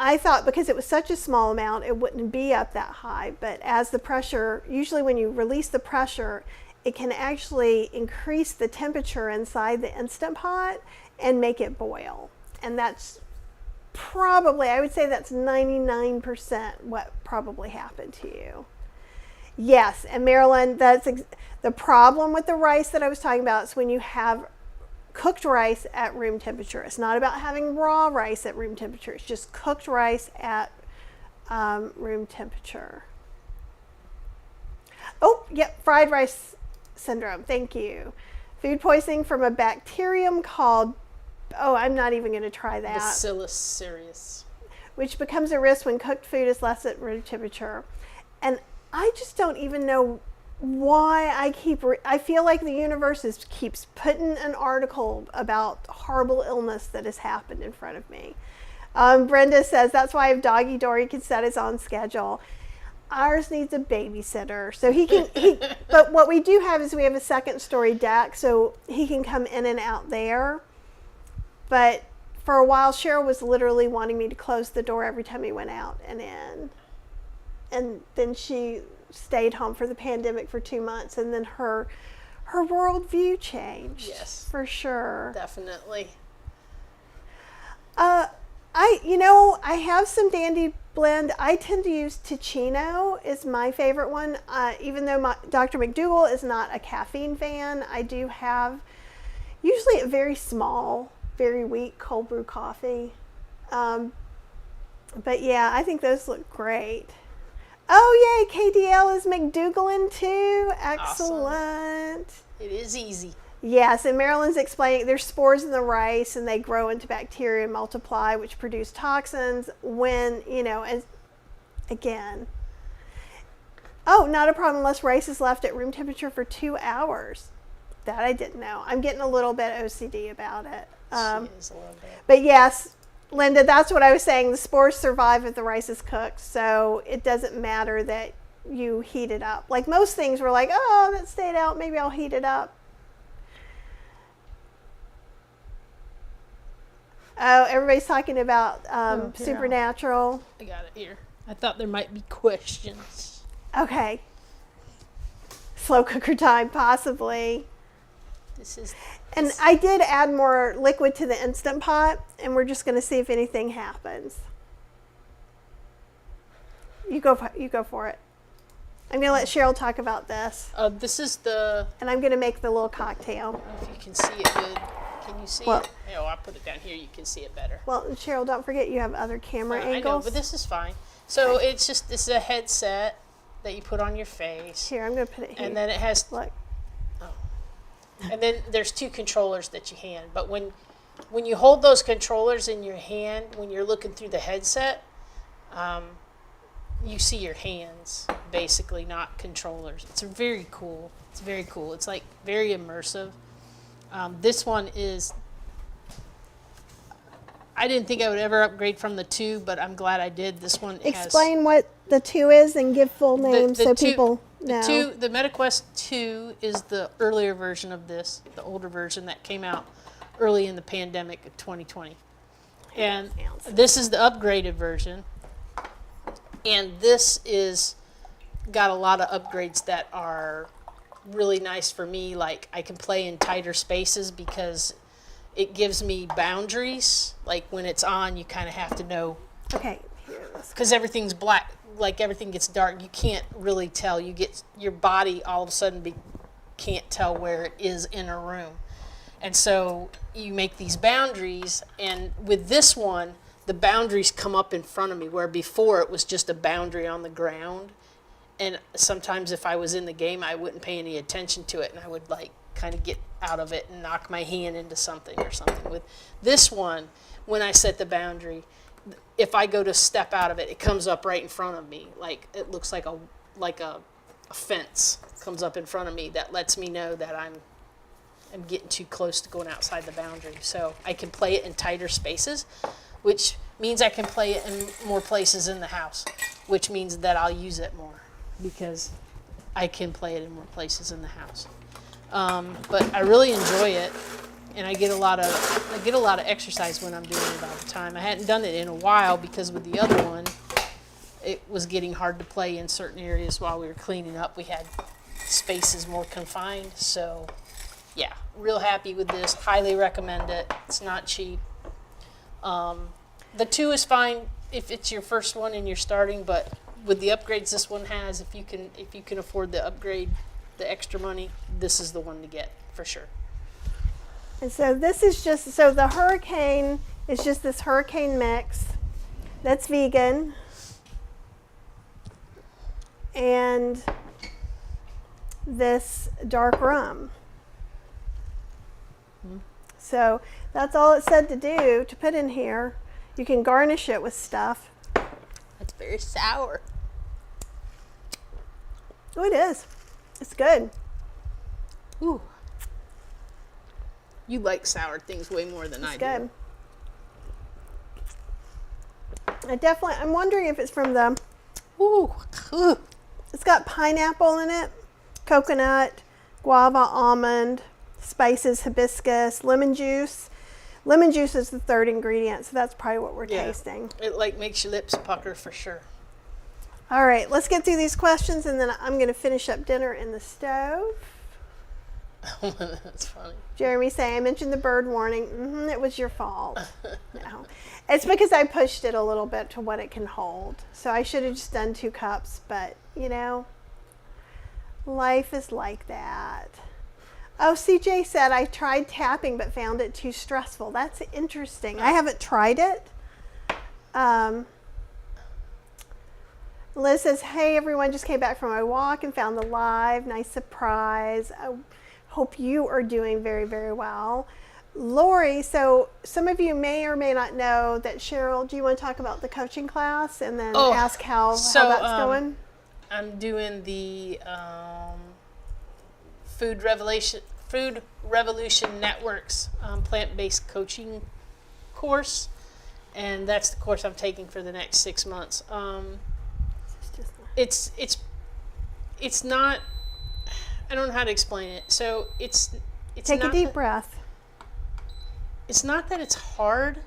I thought because it was such a small amount, it wouldn't be up that high. But as the pressure, usually when you release the pressure, it can actually increase the temperature inside the Instant Pot and make it boil. And that's probably, I would say that's 99% what probably happened to you. Yes, and Marilyn, that's the problem with the rice that I was talking about is when you have cooked rice at room temperature. It's not about having raw rice at room temperature. It's just cooked rice at room temperature. Oh, yep, fried rice syndrome. Thank you. Food poisoning from a bacterium called, I'm not even going to try that. Bacillus cereus. Which becomes a risk when cooked food is less at room temperature. And I just don't even know why I feel like the universe keeps putting an article about horrible illness that has happened in front of me. Brenda says, that's why I have Doggy Door. He can set his own schedule. Ours needs a babysitter. So but what we do have is we have a second story deck, so he can come in and out there. But for a while, Cheryl was literally wanting me to close the door every time he went out and in. And then she stayed home for the pandemic for 2 months, and then her worldview changed. Yes, for sure, definitely. I have some Dandy Blend. I tend to use Ticino is my favorite one. Even though Dr. McDougall is not a caffeine fan, I do have usually a very small, very weak cold brew coffee. But yeah, I think those look great. Oh, yay, KDL is McDougallin too. Excellent. Awesome. It is easy. Yes, and Marilyn's explaining there's spores in the rice and they grow into bacteria and multiply, which produce toxins when, again. Oh, not a problem unless rice is left at room temperature for 2 hours. That I didn't know. I'm getting a little bit OCD about it. She is a little bit. But yes, Linda, that's what I was saying. The spores survive if the rice is cooked, so it doesn't matter that you heat it up. Like most things, we're like, oh, that stayed out. Maybe I'll heat it up. Oh, everybody's talking about Supernatural. I got it here. I thought there might be questions. Okay. Slow cooker time, possibly. And I did add more liquid to the Instant Pot, and we're just going to see if anything happens. You go for it. I'm going to let Cheryl talk about this. This is the... And I'm going to make the little cocktail. I don't know if you can see it good. Can you see it? Oh, I'll put it down here. You can see it better. Well, Cheryl, don't forget you have other camera angles. I know, but this is fine. So it's a headset that you put on your face. Here, I'm going to put it here. And then it has, Look. and then there's 2 controllers that you hand. But when you hold those controllers in your hand, when you're looking through the headset, you see your hands, basically, not controllers. It's very cool. It's very cool. It's like very immersive. This one is, I didn't think I would ever upgrade from the 2, but I'm glad I did. This one Explain what the 2 is and give full names so people know. The MetaQuest 2 is the earlier version of this, the older version that came out early in the pandemic of 2020. And this is the upgraded version. And this is got a lot of upgrades that are really nice for me. Like, I can play in tighter spaces because it gives me boundaries. Like, when it's on, you kind of have to know. Okay. Because everything's black, like everything gets dark, you can't really tell. You get your body all of a sudden can't tell where it is in a room. And so you make these boundaries, and with this one, the boundaries come up in front of me, where before it was just a boundary on the ground. And sometimes if I was in the game, I wouldn't pay any attention to it, and I would like kind of get out of it and knock my hand into something or something. With this one, when I set the boundary, if I go to step out of it, it comes up right in front of me. Like, it looks like a fence comes up in front of me that lets me know that I'm getting too close to going outside the boundary. So I can play it in tighter spaces, which means I can play it in more places in the house, which means that I'll use it more because I can play it in more places in the house. But I really enjoy it, and I get a lot of exercise when I'm doing it all the time. I hadn't done it in a while because with the other one, it was getting hard to play in certain areas while we were cleaning up. We had spaces more confined, so yeah, real happy with this. Highly recommend it. It's not cheap. The 2 is fine if it's your first one and you're starting, but with the upgrades this one has, if you can afford the upgrade, the extra money, this is the one to get for sure. And so this is just, so the Hurricane is just this Hurricane mix that's vegan. And this dark rum. So that's all it said to do, to put in here. You can garnish it with stuff. It's very sour. Oh, it is. It's good. Ooh. You like sour things way more than I do. Good. I'm wondering if it's from the, ooh. It's got pineapple in it, coconut, guava, almond, spices, hibiscus, lemon juice. Lemon juice is the 3rd ingredient, so that's probably what we're tasting. It like makes your lips pucker for sure. All right, let's get through these questions, and then I'm going to finish up dinner in the stove. That's funny. Jeremy saying, I mentioned the bird warning. It was your fault. No. It's because I pushed it a little bit to what it can hold. So I should have just done 2 cups, but, you know, life is like that. Oh, CJ said, I tried tapping but found it too stressful. That's interesting. I haven't tried it. Liz says, hey, everyone, just came back from my walk and found the live. Nice surprise. I hope you are doing very, very well. Lori, so some of you may or may not know that Cheryl, do you want to talk about the coaching class and then ask how that's going? I'm doing the Food Revolution Network's plant-based coaching course, and that's the course I'm taking for the next 6 months. It's not. I don't know how to explain it. So it's take a deep breath. It's not that it's hard.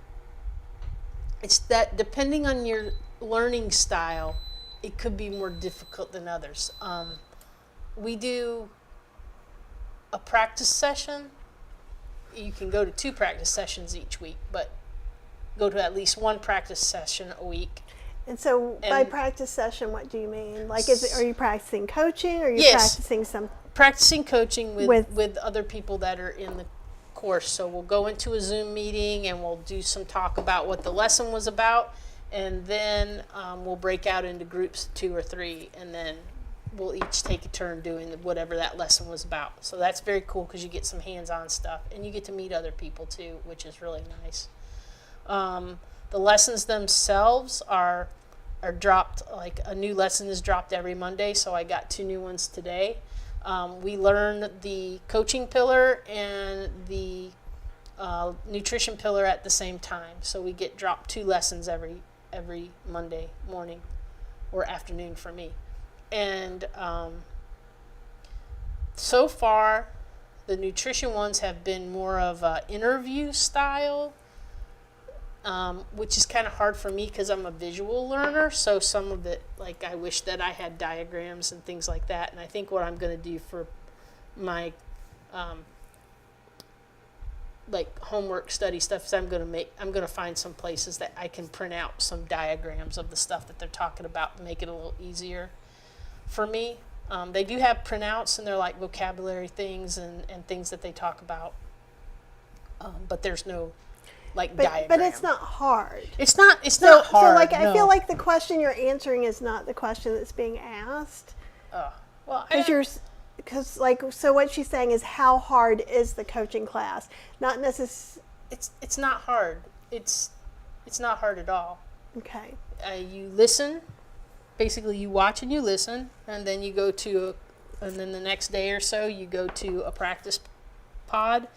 It's that depending on your learning style, it could be more difficult than others. We do a practice session. You can go to 2 practice sessions each week, but go to at least 1 practice session a week. And so by practice session, what do you mean? Like, are you practicing coaching, or are you practicing some? Practicing coaching with other people that are in the course. So we'll go into a Zoom meeting and we'll do some talk about what the lesson was about, and then we'll break out into groups of 2 or 3, and then we'll each take a turn doing whatever that lesson was about. So that's very cool because you get some hands-on stuff, and you get to meet other people too, which is really nice. The lessons themselves are dropped, like a new lesson is dropped every Monday, so I got 2 new ones today. We learn the coaching pillar and the nutrition pillar at the same time, so we get dropped 2 lessons every Monday morning or afternoon for me. And so far the nutrition ones have been more of a interview style, which is kind of hard for me because I'm a visual learner, so some of it, like, I wish that I had diagrams and things like that. And I think what I'm going to do for my like homework study stuff is I'm going to find some places that I can print out some diagrams of the stuff that they're talking about and make it a little easier for me. They do have printouts, and they're like vocabulary things and things that they talk about, but there's no diagram. But it's not hard. It's not hard. So like, no. I feel like the question you're answering is not the question that's being asked. Well, so what she's saying is, how hard is the coaching class? Not necessarily. It's not hard. It's not hard at all. Okay. You listen. Basically, you watch and you listen, and then you go to, and then the next day or so, you go to a practice pod,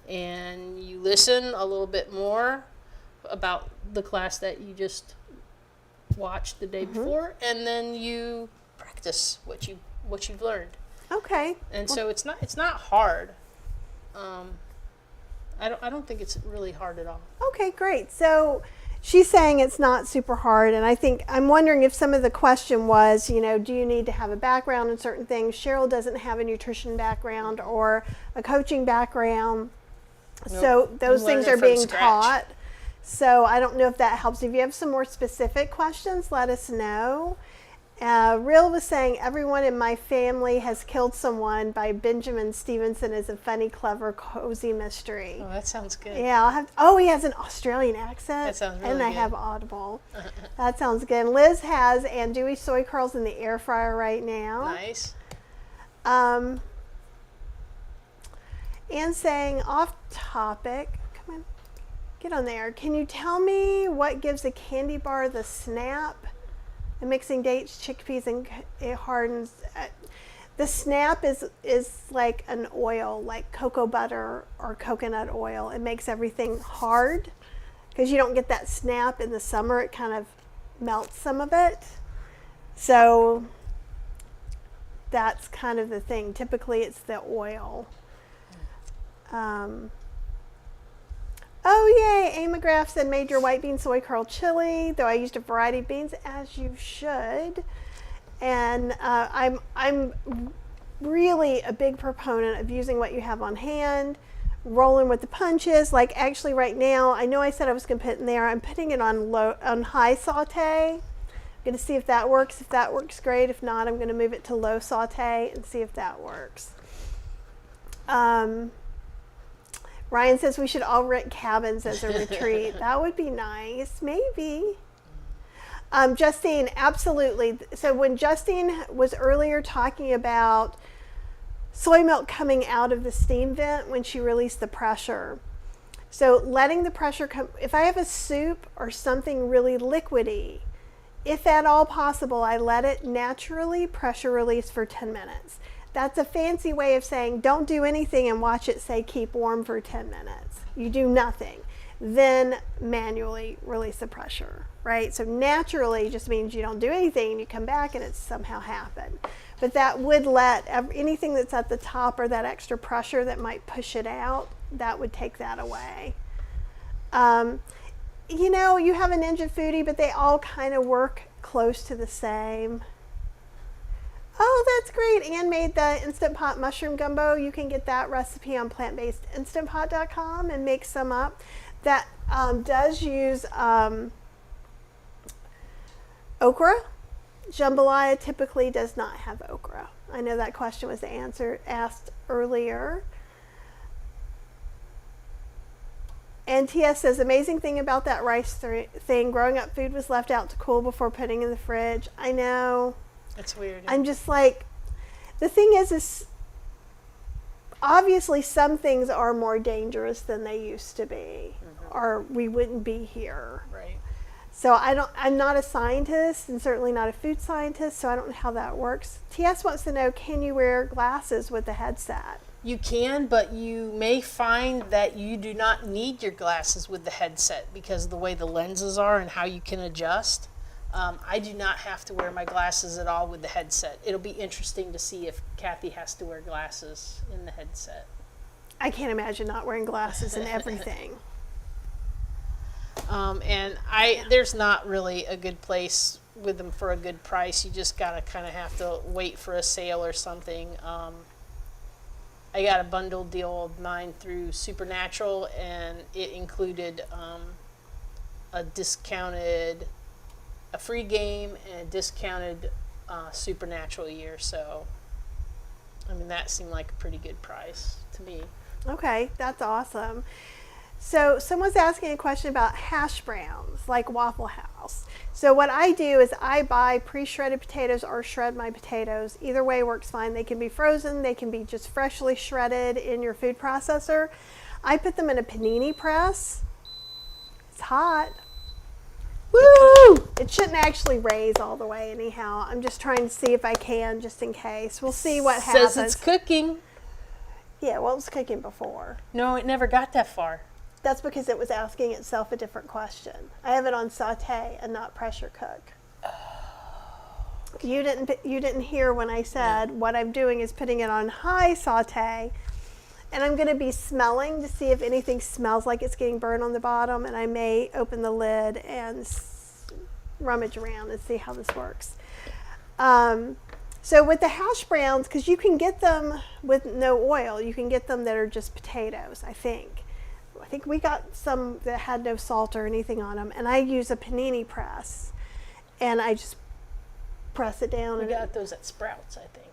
and you listen a little bit more about the class that you just watched the day before, and then you practice what you've learned. Okay. And so it's not hard. I don't think it's really hard at all. Okay, great. So she's saying it's not super hard, and I'm wondering if some of the question was, do you need to have a background in certain things? Cheryl doesn't have a nutrition background or a coaching background, Nope. so those things are being scratch. taught. So I don't know if that helps. If you have some more specific questions, let us know. Real was saying, everyone in my family has killed someone by Benjamin Stevenson is a funny, clever, cozy mystery. Oh, that sounds good. Yeah, he has an Australian accent. That sounds really and I good. have Audible. That sounds good. Liz has andouille soy curls in the air fryer right now. Nice. And saying, off topic, come on, get on there. Can you tell me what gives a candy bar the snap? And mixing dates, chickpeas, and it hardens. The snap is like an oil, like cocoa butter or coconut oil. It makes everything hard because you don't get that snap in the summer. It kind of melts some of it. So that's kind of the thing. Typically it's the oil. Oh yay, A. McGrath said, made your white bean soy curl chili, though I used a variety of beans, as you should. And I'm really a big proponent of using what you have on hand, rolling with the punches. Like, actually right now, I know I said I was going to put it in there. I'm putting it on high saute. I'm going to see if that works. If that works, great. If not, I'm going to move it to low saute and see if that works. Ryan says we should all rent cabins as a retreat. That would be nice. Maybe. Justine, absolutely. So when Justine was earlier talking about soy milk coming out of the steam vent when she released the pressure. So letting the pressure come, if I have a soup or something really liquidy, if at all possible, I let it naturally pressure release for 10 minutes. That's a fancy way of saying don't do anything and watch it say keep warm for 10 minutes. You do nothing. Then manually release the pressure, right? So naturally just means you don't do anything and you come back and it's somehow happened. But that would let anything that's at the top or that extra pressure that might push it out, that would take that away. You have a Ninja Foodie, but they all kind of work close to the same. Oh, that's great. Anne made the Instant Pot mushroom gumbo. You can get that recipe on plantbasedinstantpot.com and make some up. That does use okra. Jambalaya typically does not have okra. I know that question was asked earlier. And TS says, amazing thing about that rice thing, growing up food was left out to cool before putting in the fridge. I know. That's weird. I'm just like, the thing is obviously some things are more dangerous than they used to be, or we wouldn't be here. Right. So I'm not a scientist and certainly not a food scientist, so I don't know how that works. TS wants to know, can you wear glasses with the headset? You can, but you may find that you do not need your glasses with the headset because of the way the lenses are and how you can adjust. I do not have to wear my glasses at all with the headset. It'll be interesting to see if Kathy has to wear glasses in the headset. I can't imagine not wearing glasses and everything. And there's not really a good place with them for a good price. You just gotta kind of have to wait for a sale or something. I got a bundle deal of mine through Supernatural, and it included a free game and a discounted Supernatural year. So, I mean, that seemed like a pretty good price to me. Okay, that's awesome. So someone's asking a question about hash browns, like Waffle House. So what I do is I buy pre-shredded potatoes or shred my potatoes. Either way works fine. They can be frozen. They can be just freshly shredded in your food processor. I put them in a panini press. It's hot. Woo! It shouldn't actually raise all the way anyhow. I'm just trying to see if I can, just in case. We'll see what happens. Says it's cooking. Yeah, well, it was cooking before. No, it never got that far. That's because it was asking itself a different question. I have it on saute and not pressure cook. You didn't hear when I said what I'm doing is putting it on high saute, and I'm going to be smelling to see if anything smells like it's getting burned on the bottom, and I may open the lid and rummage around and see how this works. So with the hash browns, because you can get them with no oil, you can get them that are just potatoes, I think we got some that had no salt or anything on them, and I use a panini press, and I just press it down. We got those at Sprouts, I think.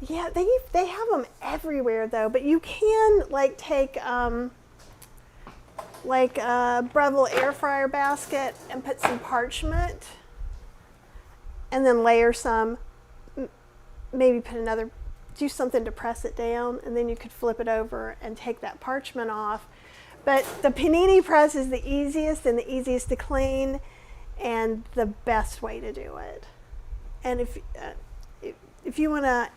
Yeah, they have them everywhere though, but you can like take like a Breville air fryer basket and put some parchment, and then layer some, maybe do something to press it down, and then you could flip it over and take that parchment off. But the panini press is the easiest and the easiest to clean and the best way to do it. And if you want to,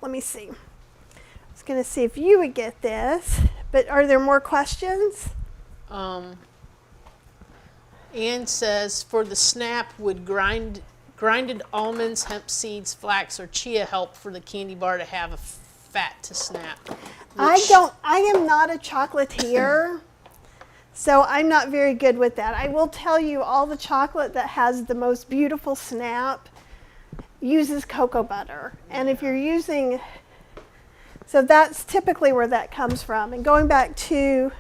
let me see. I was going to see if you would get this, but are there more questions? Ann says, for the snap, would grinded almonds, hemp seeds, flax, or chia help for the candy bar to have a fat to snap? I am not a chocolatier, so I'm not very good with that. I will tell you, all the chocolate that has the most beautiful snap uses cocoa butter. And if you're using, so that's typically where that comes from. And going back to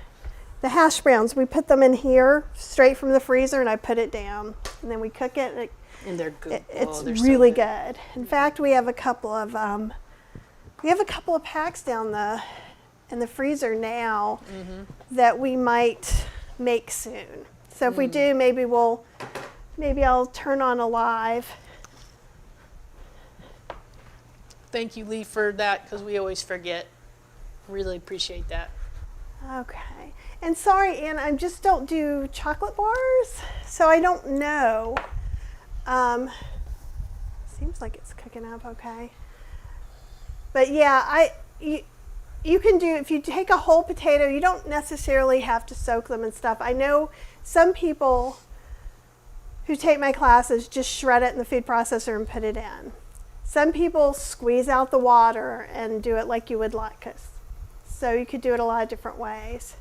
the hash browns, we put them in here straight from the freezer, and I put it down, and then we cook it. And they're good. It's really good. In fact, we have a couple of packs down in the freezer now that we might make soon. So if we do, maybe I'll turn on a live. Thank you, Lee, for that, because we always forget. Really appreciate that. Okay. And sorry, Ann, I just don't do chocolate bars, so I don't know. Seems like it's cooking up okay. But yeah, you can do, if you take a whole potato, you don't necessarily have to soak them and stuff. I know some people who take my classes just shred it in the food processor and put it in. Some people squeeze out the water and do it like you would latkes. So you could do it a lot of different ways.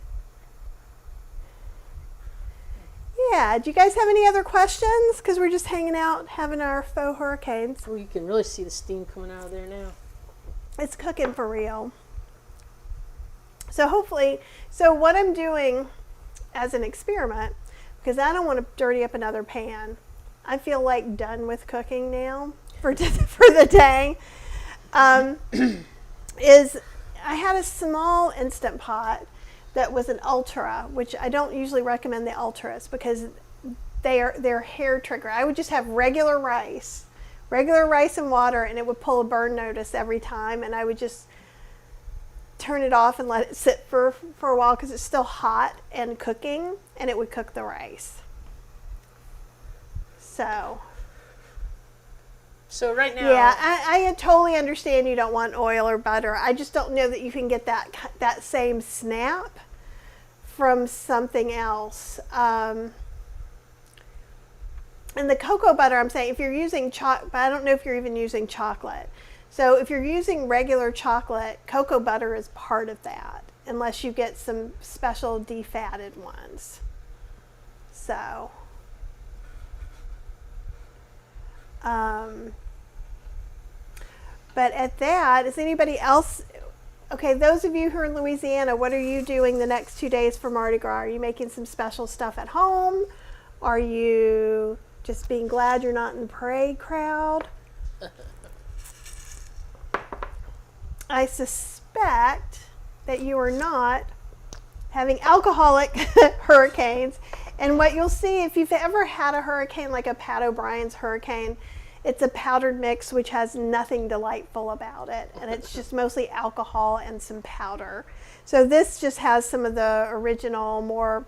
Yeah, do you guys have any other questions? Because we're just hanging out, having our faux hurricanes. Well, you can really see the steam coming out of there now. It's cooking for real. So hopefully, what I'm doing as an experiment, because I don't want to dirty up another pan, I feel like done with cooking now for the day, is I had a small Instant Pot that was an ultra, which I don't usually recommend the ultras because they're hair trigger. I would just have regular rice and water, and it would pull a burn notice every time, and I would just turn it off and let it sit for a while because it's still hot and cooking, and it would cook the rice. So right now, yeah, I totally understand you don't want oil or butter. I just don't know that you can get that same snap from something else. And the cocoa butter, I'm saying, if you're using chocolate, but I don't know if you're even using chocolate. So if you're using regular chocolate, cocoa butter is part of that, unless you get some special defatted ones. So, but at that, is anybody else, okay, those of you who are in Louisiana, what are you doing the next 2 days for Mardi Gras? Are you making some special stuff at home? Are you just being glad you're not in the parade crowd? I suspect that you are not having alcoholic hurricanes. And what you'll see, if you've ever had a hurricane like a Pat O'Brien's hurricane, it's a powdered mix which has nothing delightful about it. And it's just mostly alcohol and some powder. So this just has some of the original, more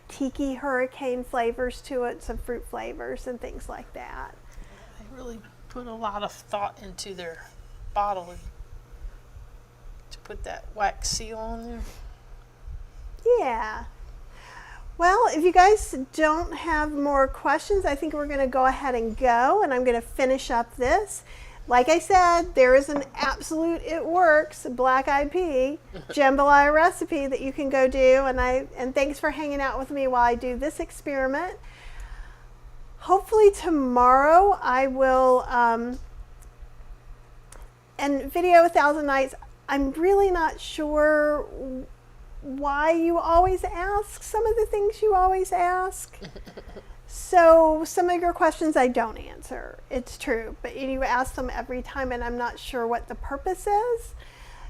tiki hurricane flavors to it, some fruit flavors and things like that. They really put a lot of thought into their bottle to put that wax seal on there. Yeah. Well, if you guys don't have more questions, I think we're going to go ahead and go, and I'm going to finish up this. Like I said, there is an absolute, it works, black-eyed pea jambalaya recipe that you can go do, and thanks for hanging out with me while I do this experiment. Hopefully tomorrow I will, and video 1,000 Nights, I'm really not sure why you always ask some of the things you always ask. So some of your questions I don't answer. It's true, but you ask them every time, and I'm not sure what the purpose is.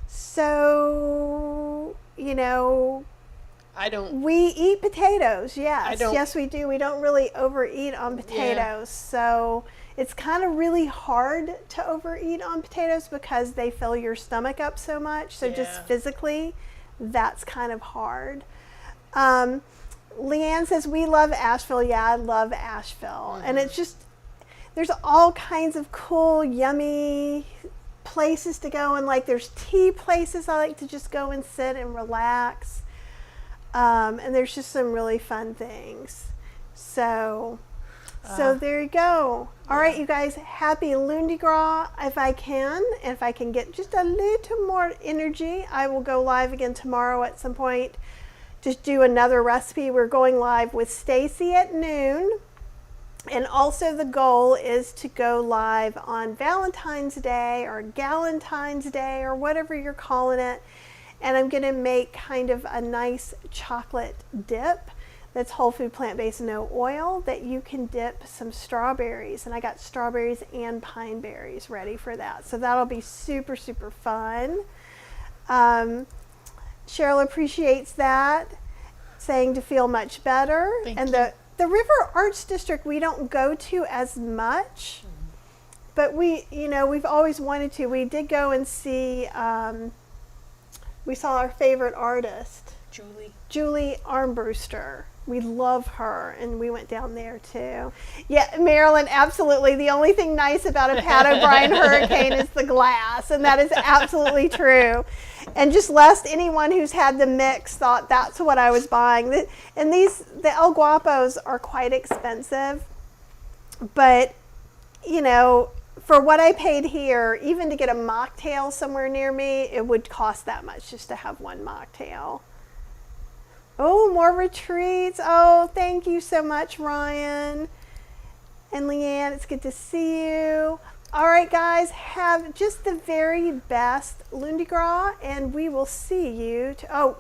So, we eat potatoes, yes. Yes, we do. We don't really overeat on potatoes. Yeah. So it's kind of really hard to overeat on potatoes because they fill your stomach up so much. So just physically, that's kind of hard. Leanne says, we love Asheville. Yeah, I love Asheville. And it's just, there's all kinds of cool, yummy places to go. And like there's tea places I like to just go and sit and relax. And there's just some really fun things. So there you go. All right, you guys, happy Lundi Gras if I can. And if I can get just a little more energy, I will go live again tomorrow at some point. Just do another recipe. We're going live with Stacy at noon. And also the goal is to go live on Valentine's Day or Galentine's Day or whatever you're calling it. And I'm going to make kind of a nice chocolate dip that's whole food, plant-based, no oil, that you can dip some strawberries. And I got strawberries and pine berries ready for that. So that'll be super, super fun. Cheryl appreciates that, saying to feel much better. Thank and you. The River Arts District we don't go to as much, but we've always wanted to. We did go and see, we saw our favorite artist, Julie Armbruster. We love her, and we went down there too. Yeah, Marilyn, absolutely. The only thing nice about a Pat O'Brien hurricane is the glass, and that is absolutely true. And just lest anyone who's had the mix thought that's what I was buying. And the El Guapos are quite expensive, but for what I paid here, even to get a mocktail somewhere near me, it would cost that much just to have one mocktail. Oh, more retreats. Oh, thank you so much, Ryan. And Leanne, it's good to see you. All right, guys, have just the very best Lundi Gras, and we will see you.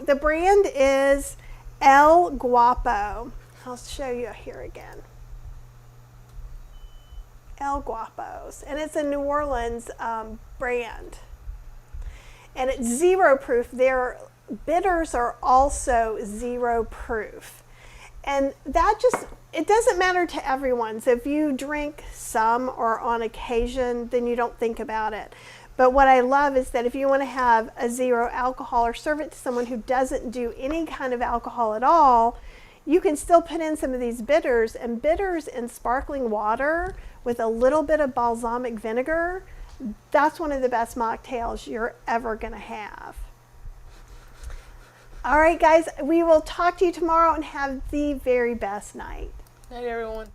The brand is El Guapo. I'll show you here again. El Guapos, and it's a New Orleans brand. And it's 0 proof. They're bitters are also 0 proof. And that just, it doesn't matter to everyone. So if you drink some or on occasion, then you don't think about it. But what I love is that if you want to have a 0 alcohol or serve it to someone who doesn't do any kind of alcohol at all, you can still put in some of these bitters, and bitters in sparkling water with a little bit of balsamic vinegar, that's one of the best mocktails you're ever going to have. All right, guys, we will talk to you tomorrow and have the very best night. Night, everyone.